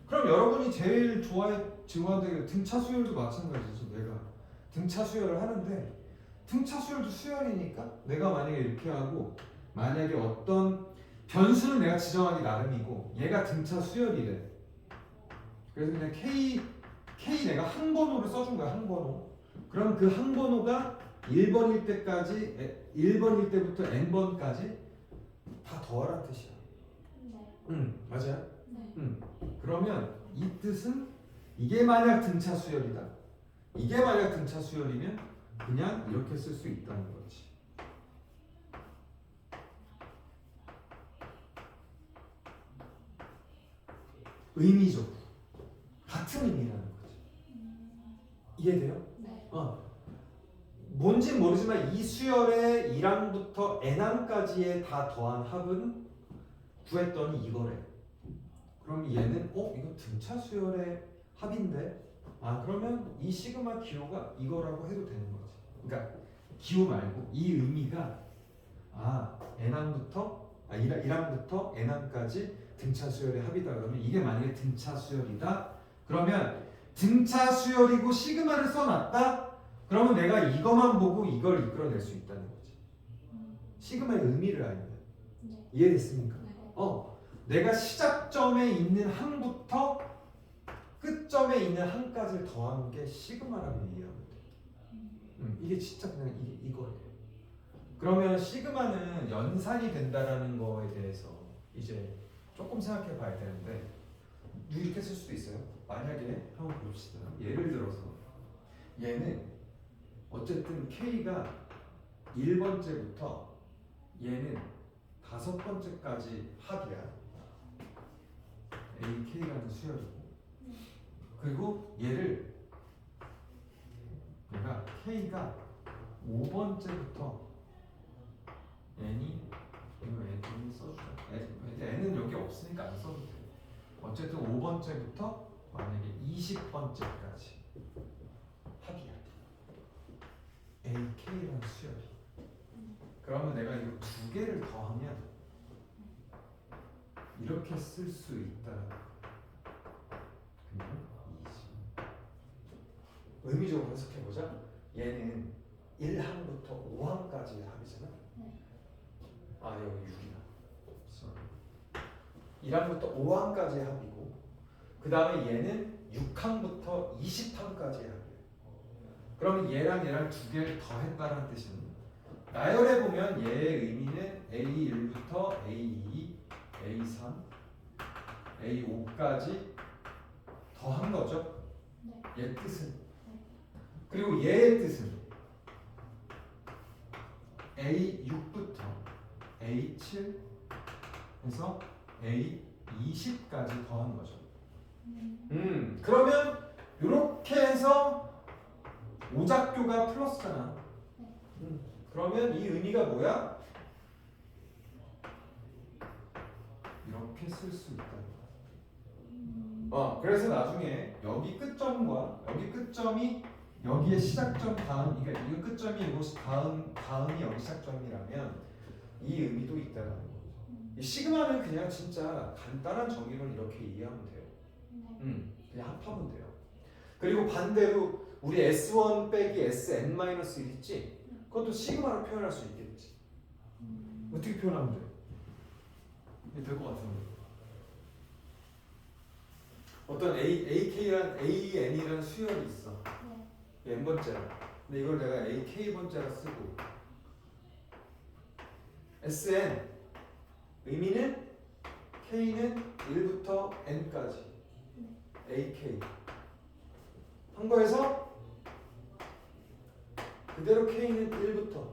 그럼 여러분이 제일 좋아하는 등차 수열도 마찬가지지. 내가 등차 수열을 하는데 등차 수열도 수열이니까 내가 만약에 이렇게 하고 만약에 어떤 변수는 내가 지정하기 나름이고 얘가 등차 수열이래. 그래서 그냥 K 내가 한 번호를 써준 거야. 한 번호. 그럼 그 한 번호가 1번일 때부터 n번까지 다 더하라는 뜻이야. 네. 맞아요. 네. 그러면 이 뜻은 이게 만약 등차 수열이다. 이게 만약 등차 수열이면 그냥 이렇게 쓸 수 있다는 거지. 의미적으로 같은 의미라는 거지. 이해돼요? 네. 뭔진 모르지만 이 수열의 1항부터 n항까지의 다 더한 합은 구했더니 이거래. 그럼 얘는 이거 등차 수열의 합인데 그러면 이 시그마 기호가 이거라고 해도 되는 거지. 그러니까 기호 말고 이 의미가 n항부터 1항부터 n항까지 등차 수열의 합이다. 그러면 이게 만약에 등차 수열이다. 그러면 등차 수열이고 시그마를 써놨다. 그러면 내가 이것만 보고 이걸 이끌어낼 수 있다는 거지. 시그마의 의미를 알면. 네. 이해됐습니까? 네. 내가 시작점에 있는 항부터 끝점에 있는 항까지를 더하는 게 시그마라고 이해하면 돼. 이게 진짜 그냥 이거예요. 그러면 시그마는 연산이 된다라는 거에 대해서 이제 조금 생각해 봐야 되는데 이렇게 쓸 수도 있어요. 만약에 한번 봅시다. 예를 들어서 얘는 어쨌든 K가 1번째부터 얘는 5번째까지 합이야. AK라는 수열이고 그리고 얘를 내가 K가 5번째부터 N이 이거 N 써주자. N은 여기 없으니까 안 써도 돼. 어쨌든 5번째부터 만약에 20번째까지 합이야. AK라는 수열이. 그러면 내가 이거 두 개를 더하면 이렇게 쓸 수 있다. 그냥 20. 의미적으로 해석해보자. 얘는 1항부터 5항까지의 합이잖아. 여기 6이다. 1항부터 5항까지의 합이고 그 다음에 얘는 6항부터 20항까지의 합이에요. 그러면 얘랑 두 개를 더했다는 뜻은 나열해 보면 얘의 의미는 A1부터 A2, A3, A5까지 더한 거죠. 네. 얘 뜻은. 그리고 얘의 뜻은 A6부터 A7 해서 A20까지 더한 거죠. 그러면 이렇게 해서 오작교가 플러스잖아. 그러면 이 의미가 뭐야? 이렇게 쓸 수 있다. 그래서 나중에 여기 끝점과 여기 끝점이 여기에 시작점 다음, 그러니까 이 끝점이 이곳 다음이 여기 시작점이라면 이 의미도 있다는 거죠. 이 시그마는 그냥 진짜 간단한 정의로 이렇게 이해하면 돼요. 그냥 합하면 돼요. 그리고 반대로 우리 S1 빼기 Sn-1 있지? 그것도 시그마로 표현할 수 있겠지. 어떻게 표현하면 돼? 이게 될 것 같은데. 어떤 AN이라는 수열이 있어. n번째라. 근데 이걸 내가 AK번째라 쓰고 SN 의미는 K는 1부터 N까지 AK 한 거에서 그대로 K는 1부터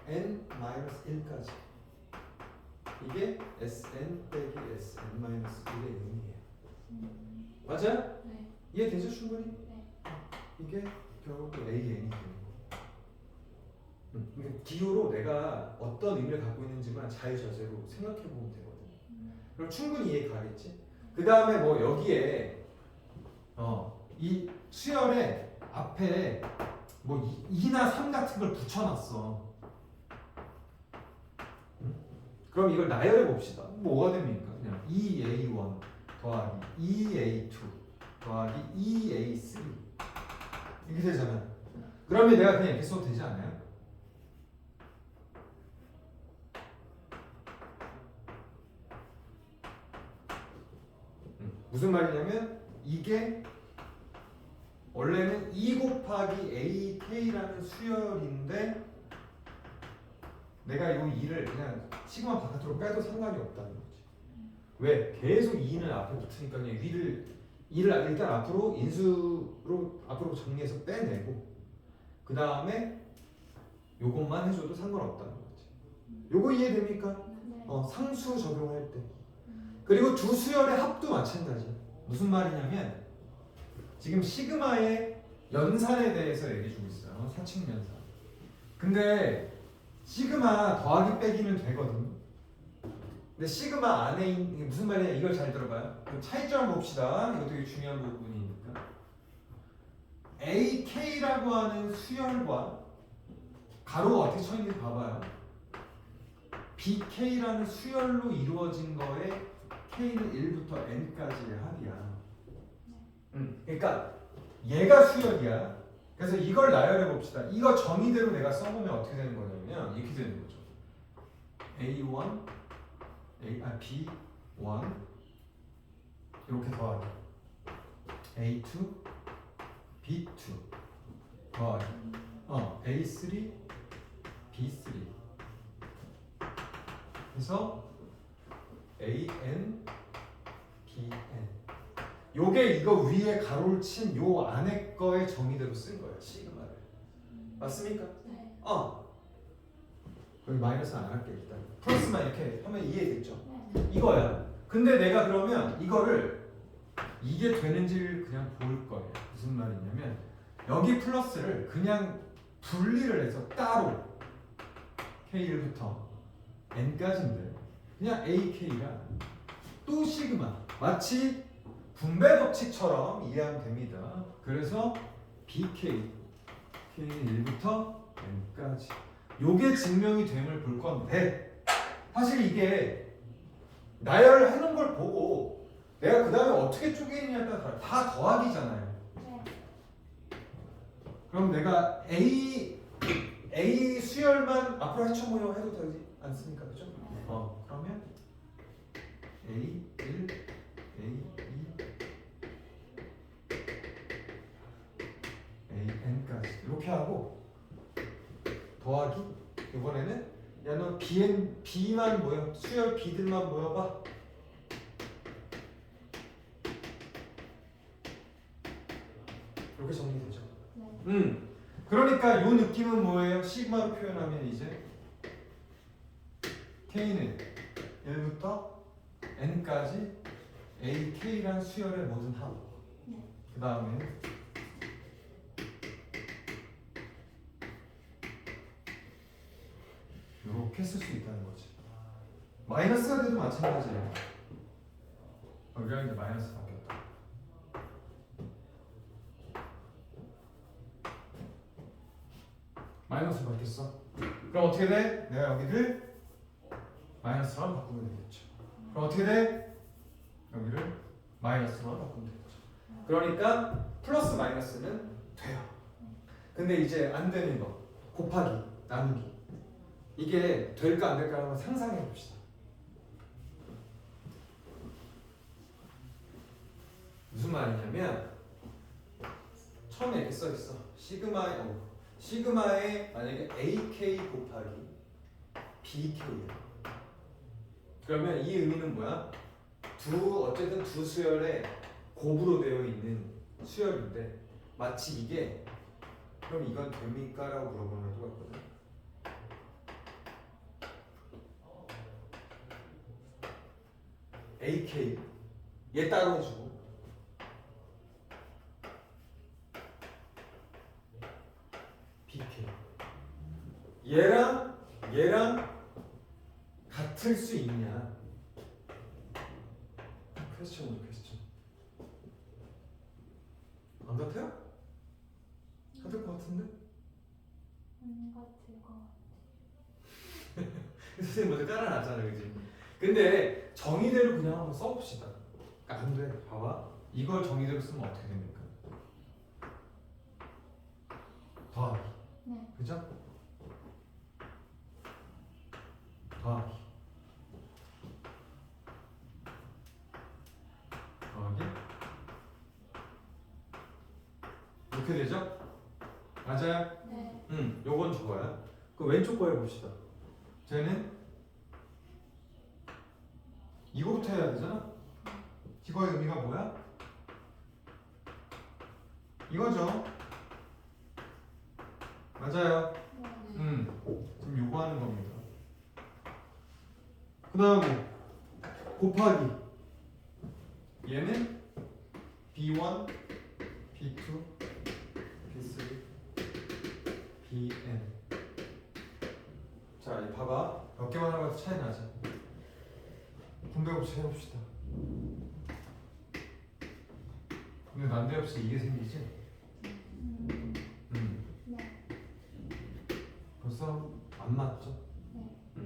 N-1까지 이게 Sn 빼기 Sn 마이너스 1의 n이에요. 맞아요? 네. 이해되죠 충분히? 네. 이게 결국 AN이 되는 거. 그러니까 기호로 내가 어떤 의미를 갖고 있는지만 자유자재로 생각해 보면 되거든. 그럼 충분히 이해 가겠지? 그 다음에 뭐 여기에 이 수열의 앞에 뭐 2나 3 같은 걸 붙여놨어. 그럼 이걸 나열해 봅시다. 뭐가 됩니까? 그냥 2A1 더하기 2A2 더하기 2A3 이렇게 되잖아. 그러면 내가 그냥 이렇게 써도 되지 않아요? 무슨 말이냐면 이게 원래는 2 곱하기 AK라는 수열인데 내가 이 2를 그냥 시그마 바깥으로 빼도 상관이 없다는 거지. 왜? 계속 2는 앞에 붙으니까 그냥 2를 일단 앞으로 인수로 앞으로 정리해서 빼내고 그 다음에 요것만 해줘도 상관없다는 거지. 요거 이해됩니까? 네. 상수 적용할 때. 그리고 두 수열의 합도 마찬가지야. 무슨 말이냐면 지금 시그마의 연산에 대해서 얘기해 주고 있어요. 사칙 연산. 근데 시그마 더하기 빼기는 되거든요. 근데 시그마 안에 있는 무슨 말이냐 이걸 잘 들어봐요. 차이점 봅시다. 이거 되게 중요한 부분이니까. AK라고 하는 수열과 가로가 어떻게 쳐있는지 봐봐요. BK라는 수열로 이루어진 거에 K는 1부터 N까지의 합이야. 그러니까 얘가 수열이야. 그래서 이걸 나열해 봅시다. 이거 정의대로 내가 써보면 어떻게 되는 거냐면 이렇게 되는 거죠. A1, B1 이렇게 더하기 A2, B2 더하기 A3, B3 그래서 AN, BN 요게 이거 위에 가로를 친 요 안에 거의 정의대로 쓴 거예요. 시그마를. 맞습니까? 네. 여기 마이너스는 안 할게 일단. 플러스만 이렇게 하면 이해됐죠? 네. 이거야. 근데 내가 그러면 이거를 이게 되는지를 그냥 볼 거예요. 무슨 말이냐면 여기 플러스를 그냥 분리를 해서 따로 K1부터 N까지인데 그냥 AK가 또 시그마 마치 분배 법칙처럼 이해하면 됩니다. 그래서 BK K는 1부터 N까지 요게 증명이 됨을 볼 건데 사실 이게 나열을 해놓은 걸 보고 내가 그 다음에 어떻게 쪼개느냐에 따라 다 더하기잖아요. 네. 그럼 내가 A 수열만 앞으로 해쳐모여 해도 되지 않습니까? 그죠? 그러면 A1, A2, AN까지 이렇게 하고 더하기 이번에는 야 너 B만 모여 수열 B들만 모여봐. 이렇게 정리되죠. 네. 그러니까 이 느낌은 뭐예요? 시그마로 표현하면 이제 K는 1부터 N까지 AK란 수열의 모든 합. 네. 그 다음에 이렇게 쓸 수 있다는 거지. 마이너스가 돼도 마찬가지예요. 여기가 이제 마이너스 바뀌었다. 마이너스 바뀌었어. 그럼 어떻게 돼? 내가 여기를 마이너스로 바꾸면 되겠죠. 그럼 어떻게 돼? 여기를 마이너스로 바꾸면 되겠죠. 그러니까 플러스 마이너스는 돼요. 근데 이제 안 되는 거 곱하기, 나누기 이게 될까 안 될까 한번 상상해 봅시다. 무슨 말이냐면 처음에 이렇게 써 있어. 시그마에 만약에 AK 곱하기 BK야. 그러면 이 의미는 뭐야? 어쨌든 두 수열에 곱으로 되어 있는 수열인데 마치 이게 그럼 이건 됩니까? 라고 물어보는 거 똑같거든. AK 얘 따로 해주고 BK 얘랑 같을 수 있냐? 퀘스천이죠, 퀘스천. 안 같아요? 같을 것 같은데? 안 같을 것 같아. 선생님 먼저 깔아놨잖아요, 그지? 근데 정의대로 그냥 한번 써봅시다. 안 돼, 봐봐. 이걸 정의대로 쓰면 어떻게 됩니까? 더하기. 네. 그죠? 더하기. 더하기. 이렇게 되죠? 맞아요? 네. 요건 좋아요. 그 왼쪽 거 해봅시다. 쟤는 이거부터 해야 되잖아? 이거의 의미가 뭐야? 이거죠? 맞아요. 네. 지금 요거 하는 겁니다. 그 다음에 곱하기 얘는 B1, B2, B3, BN. 자, 이 봐봐. 몇 개만 하고 차이 나지. 분배곱식 해봅시다. 근데 난데없이 이게 생기지? 네. 벌써 안 맞죠? 네.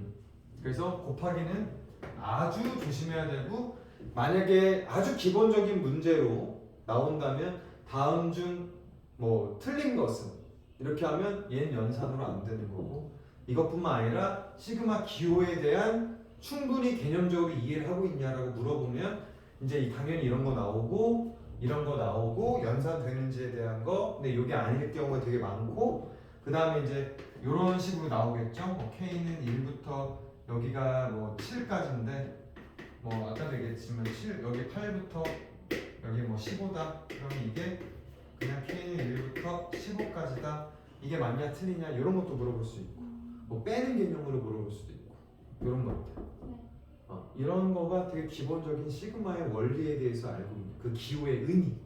그래서 곱하기는 아주 조심해야 되고, 만약에 아주 기본적인 문제로 나온다면 다음 중 뭐 틀린 것은 이렇게 하면 얘는 연산으로 안 되는 거고, 이것뿐만 아니라 시그마 기호에 대한 충분히 개념적으로 이해를 하고 있냐라고 물어보면 이제 당연히 이런 거 나오고 이런 거 나오고 연산되는지에 대한 거. 근데 이게 아닐 경우가 되게 많고, 그 다음에 이제 이런 식으로 나오겠죠. 뭐 K는 1부터 여기가 뭐 7까지인데 뭐 아까도 얘기했지만 7 여기 8부터 여기 뭐 15다. 그러면 이게 그냥 K는 1부터 15까지다. 이게 맞냐 틀리냐 이런 것도 물어볼 수 있고, 뭐 빼는 개념으로 물어볼 수도 있고 이런 것들. 이런 거가 되게 기본적인 시그마의 원리에 대해서 알고 있는 그 기호의 의미.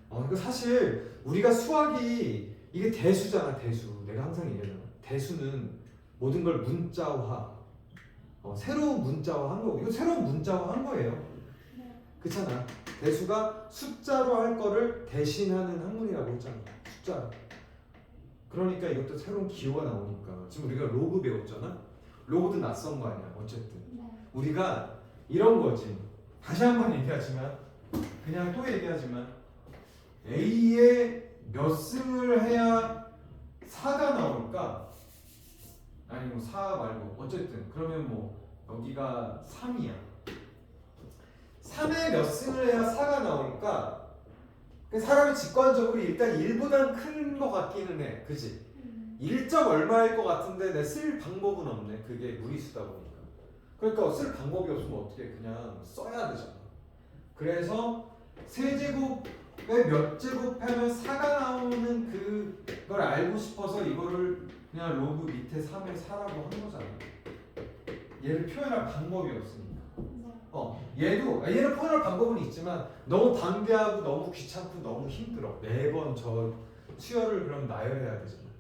그러니까 사실 우리가 수학이 이게 대수잖아, 대수. 내가 항상 얘기하잖아. 대수는 모든 걸 문자화, 새로운 문자화 한 거고, 이거 새로운 문자화 한 거예요. 그렇잖아. 대수가 숫자로 할 거를 대신하는 학문이라고 했잖아. 숫자로. 그러니까 이것도 새로운 기호가 나오니까. 지금 우리가 로그 배웠잖아. 로그도 낯선 거 아니야. 어쨌든. 우리가 이런 거지. 다시 한번 얘기하지만, 그냥 또 얘기하지만, A에 몇 승을 해야 4가 나올까? 아니 뭐 4 말고 어쨌든 그러면 뭐 여기가 3이야. 3에 몇 승을 해야 4가 나올까? 사람이 직관적으로 일단 1보단 큰 거 같기는 해. 그지? 1점 얼마일 것 같은데 내 쓸 방법은 없네. 그게 무리수다 보니까. 그러니까 쓸 방법이 없으면 어떻게 그냥 써야 되잖아. 그래서 세제곱에 몇 제곱하면 4가 나오는 그걸 알고 싶어서 이거를 그냥 로그 밑에 3에 4라고 한 거잖아. 얘를 표현할 방법이 없으니까. 얘는 표현할 방법은 있지만 너무 방대하고 너무 귀찮고 너무 힘들어. 매번 저 수열을 그럼 나열해야 되잖아.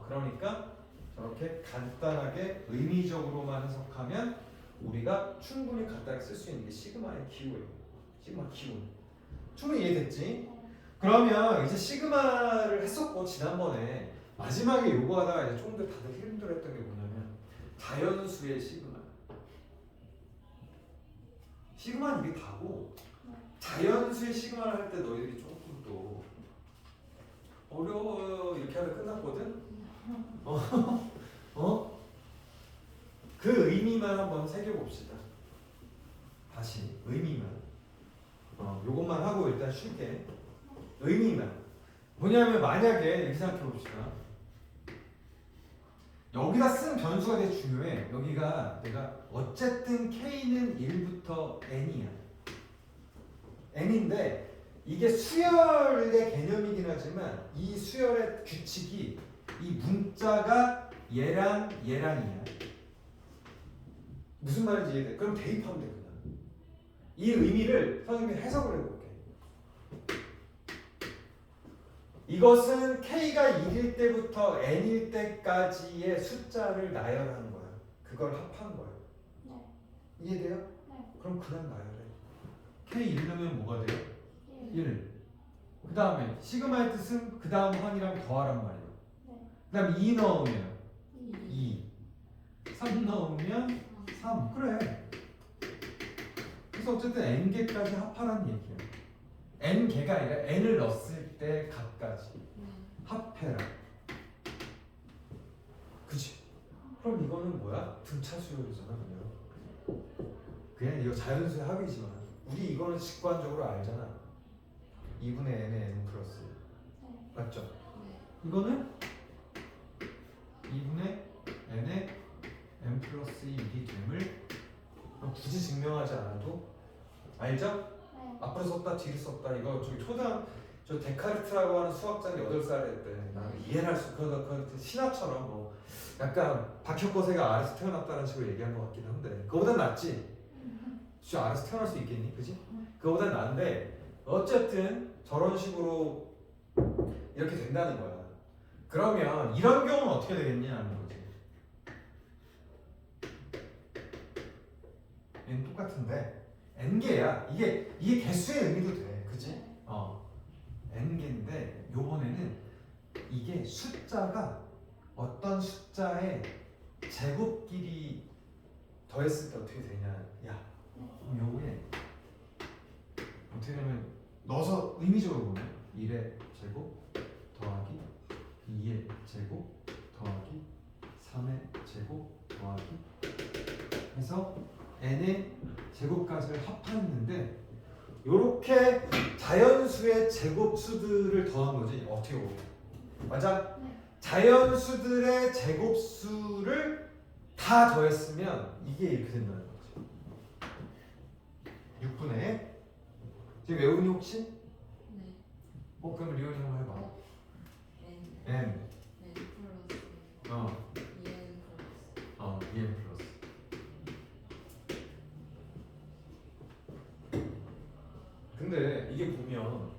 그러니까 저렇게 간단하게 의미적으로만 해석하면 우리가 충분히 간단하게 쓸 수 있는 게 시그마의 기호예요. 시그마 기호. 충분히 이해됐지? 그러면 이제 시그마를 했었고 지난번에 마지막에 요거 하다가 이제 조금 더 다들 힘들어했던 게 뭐냐면 자연수의 시그마. 시그마는 이게 다고 자연수의 시그마를 할 때 너희들이 조금 또 어려워요 이렇게 하다 끝났거든? 그 의미만 한번 새겨봅시다. 다시 의미만. 요것만 하고 일단 쉴게. 의미만. 뭐냐면 만약에 이렇게 생각해봅시다. 여기다 쓴 변수가 되게 중요해. 여기가 내가 어쨌든 K는 1부터 N이야. N인데 이게 수열의 개념이긴 하지만 이 수열의 규칙이 이 문자가 얘랑이야. 무슨 말인지 이해돼? 그럼 대입하면 돼 그냥. 이 의미를 선생님이 해석을 해볼게. 이것은 K가 1일 때부터 N일 때까지의 숫자를 나열하는 거야. 그걸 합한 거야. 네. 이해돼요? 네. 그럼 그냥 나열해. K 1 넣으면 뭐가 돼요? 1. 1. 그 다음에 시그마의 뜻은 그 다음 항이랑 더하란 말이야. 네. 그 다음 2 넣으면 2. 2. 3 넣으면 3. 그래. 그래서 어쨌든 n개까지 합하라는 얘기야. n개가 아니라 n을 넣었을 때 값까지 합해라. 그치? 그럼 이거는 뭐야? 등차 수열이잖아 그냥. 그냥 이거 자연수의 합이지만 우리 이거는 직관적으로 알잖아. 2분의 n의 n 플러스 네. 맞죠? 네. 이거는 2분의 n의 n 플러스 1이 됨을 굳이 증명하지 않아도 알죠? 네. 앞으로 썼다 뒤로 썼다 이거 저기 저 데카르트라고 하는 수학자는 8살에 때 나는 이해를 할 수 그 신화처럼 뭐 약간 박혁거세가 아래서 태어났다는 식으로 얘기한 것 같긴 한데 그거보단 낫지. 진짜 아래서 태어날 수 있겠니? 그지? 그거보단 나은데 어쨌든 저런 식으로 이렇게 된다는 거야. 그러면 이런 경우는 어떻게 되겠냐는 거지. 얘는 똑같은데 n개야. 이게 개수의 의미도 돼. 그지? n개인데 요번에는 이게 숫자가 어떤 숫자의 제곱끼리 더했을 때 어떻게 되냐. 야, 그럼 요게 어떻게 되면 넣어서 의미적으로 보면 1의 제곱 더하기 2의 제곱 더하기 3의 제곱 더하기 해서 n의 제곱까지를 합했는데 요렇게 자연수의 제곱수들을 더한 거지. 어떻게 보면 맞아? 네. 자연수들의 제곱수를 다 더했으면 이게 이렇게 된다는 거지. 6분의 지금 외우니 혹시? 네. 그럼 리온이 한번 해봐. N. n N 플러스 어 2N 플러스. 2n 플러스 근데 이게 보면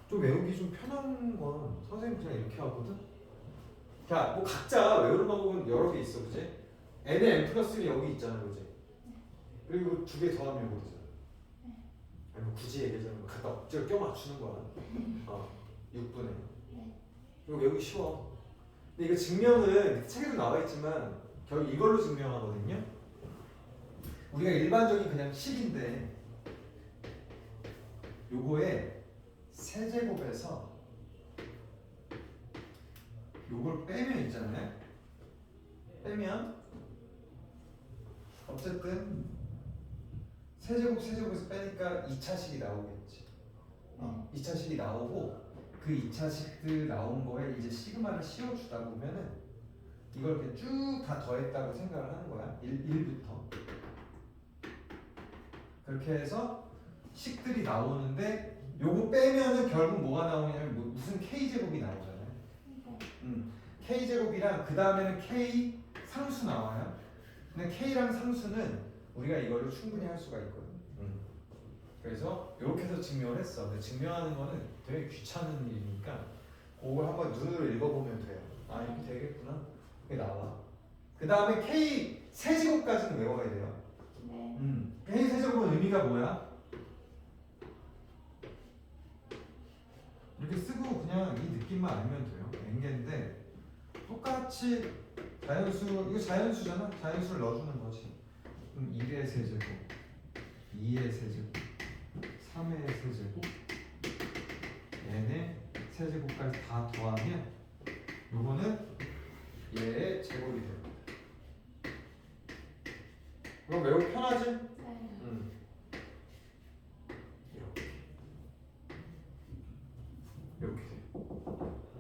좀 외우기 좀 편한 건 선생님 그냥 이렇게 하거든. 자, 뭐 각자 외우는 방법은 여러 개 있어, 그지? n의 n 플러스 1이 여기 있잖아, 그지? 그리고 두 개 더하면 이거 되잖아. 아니 뭐 굳이 얘기하자면 갖다 억지로 껴 맞추는 거야. 6분의. 이거 외우기 쉬워. 근데 이거 증명은 책에도 나와 있지만 결국 이걸로 증명하거든요. 우리가 일반적인 그냥 식인데 요거에 세제곱에서 요걸 빼면 있잖아요. 빼면 어쨌든 세제곱에서 빼니까 2차식이 나오겠지. 2차식이 나오고 그 2차식들 나온 거에 이제 시그마를 씌워주다 보면은 이걸 이렇게 쭉 다 더했다고 생각을 하는 거야. 1부터 그렇게 해서 식들이 나오는데 요거 빼면은 결국 뭐가 나오냐면 무슨 k제곱이 나오잖아요. k제곱이랑 그 다음에는 k 상수 나와요. 근데 k랑 상수는 우리가 이걸로 충분히 할 수가 있거든. 그래서 이렇게 해서 증명을 했어. 근데 증명하는 거는 되게 귀찮은 일이니까 그걸 한번 눈으로 읽어보면 돼요. 아 이렇게 되겠구나. 그게 나와. 그 다음에 k 세제곱까지는 외워야 돼요. 네. k 세제곱은 의미가 뭐야? 이렇게 쓰고 그냥 이 느낌만 알면 돼요. n개인데 똑같이 자연수 이거 자연수잖아. 자연수를 넣어주는 거지. 그럼 1의 세제곱, 2의 세제곱, 3의 세제곱, n의 세제곱까지 다 더하면 요거는 얘의 제곱이 돼요. 그럼 매우 편하지? 네. 이렇게 돼.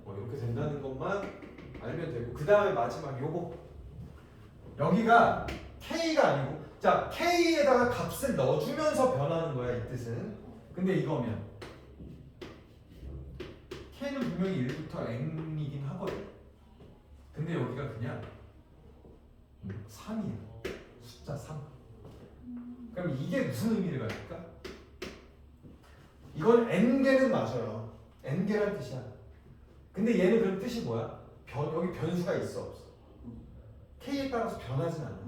이렇게 된다는 것만 알면 되고 그 다음에 마지막 요거 여기가 k가 아니고 자 k에다가 값을 넣어주면서 변하는 거야 이 뜻은. 근데 이거면 k는 분명히 1부터 n이긴 하거든. 근데 여기가 그냥 3이야. 숫자 3. 그럼 이게 무슨 의미를 가질까? 이건 n개는 맞아요. n개란 뜻이야. 근데 얘는 그럼 뜻이 뭐야? 여기 변수가 있어 없어? k에 따라서 변하진 않아.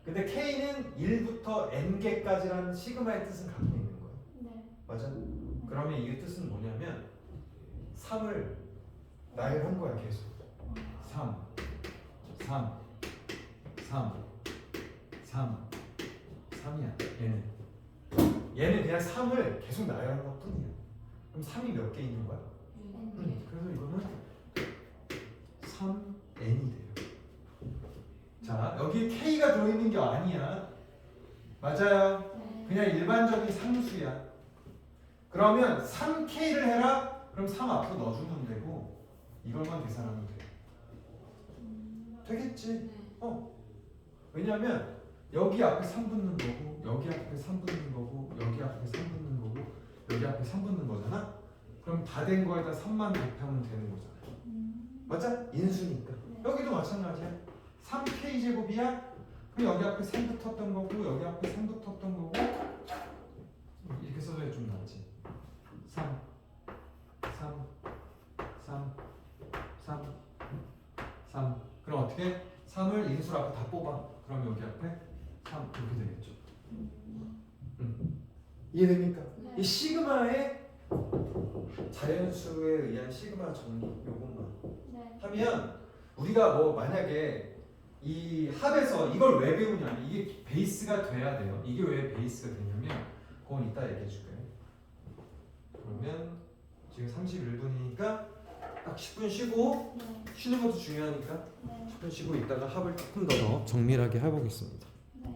근데 k는 1부터 n개까지라는 시그마의 뜻은 갖고 있는 거야. 네. 맞아? 그러면 이 뜻은 뭐냐면 3을 나열한 거야 계속. 3, 3, 3, 3, 3이야. 얘는 그냥 3을 계속 나열한 것 뿐이야. 그럼 3이 몇 개 있는 거야? 그래서 이거는 3n이 돼요. 자, 여기 k가 들어있는 게 아니야. 맞아요. 네. 그냥 일반적인 상수야. 그러면 3k를 해라. 그럼 3 앞으로 넣어주면 되고 이걸만 계산하면 돼. 되겠지? 네. 왜냐면 여기 앞에 3 붙는 거고 여기 앞에 3 붙는 거고 여기 앞에 3 붙는 거고 여기 앞에 3 붙는 거잖아. 그럼 다 된 거에다 3만 곱하면 되는 거잖아. 맞아? 인수니까. 여기도 마찬가지야. 3k 제곱이야. 그럼 여기 앞에 3 붙었던 거고 여기 앞에 3 붙었던 거고 이렇게 써줘야 좀 낫지. 3 3 3 3 3 그럼 어떻게? 3을 인수로 앞에 다 뽑아. 그럼 여기 앞에 3 이렇게 되겠죠. 이해됩니까? 네. 이 시그마의 자연수에 의한 시그마 정리 요것만 네. 하면 우리가 뭐 만약에 이 합에서 이걸 왜 배우냐면 이게 베이스가 돼야 돼요. 이게 왜 베이스가 되냐면 그건 이따 얘기해 줄게요. 그러면 지금 31분이니까 딱 10분 쉬고 네. 쉬는 것도 중요하니까 네. 10분 쉬고 이따가 합을 조금 더 정밀하게 해보겠습니다.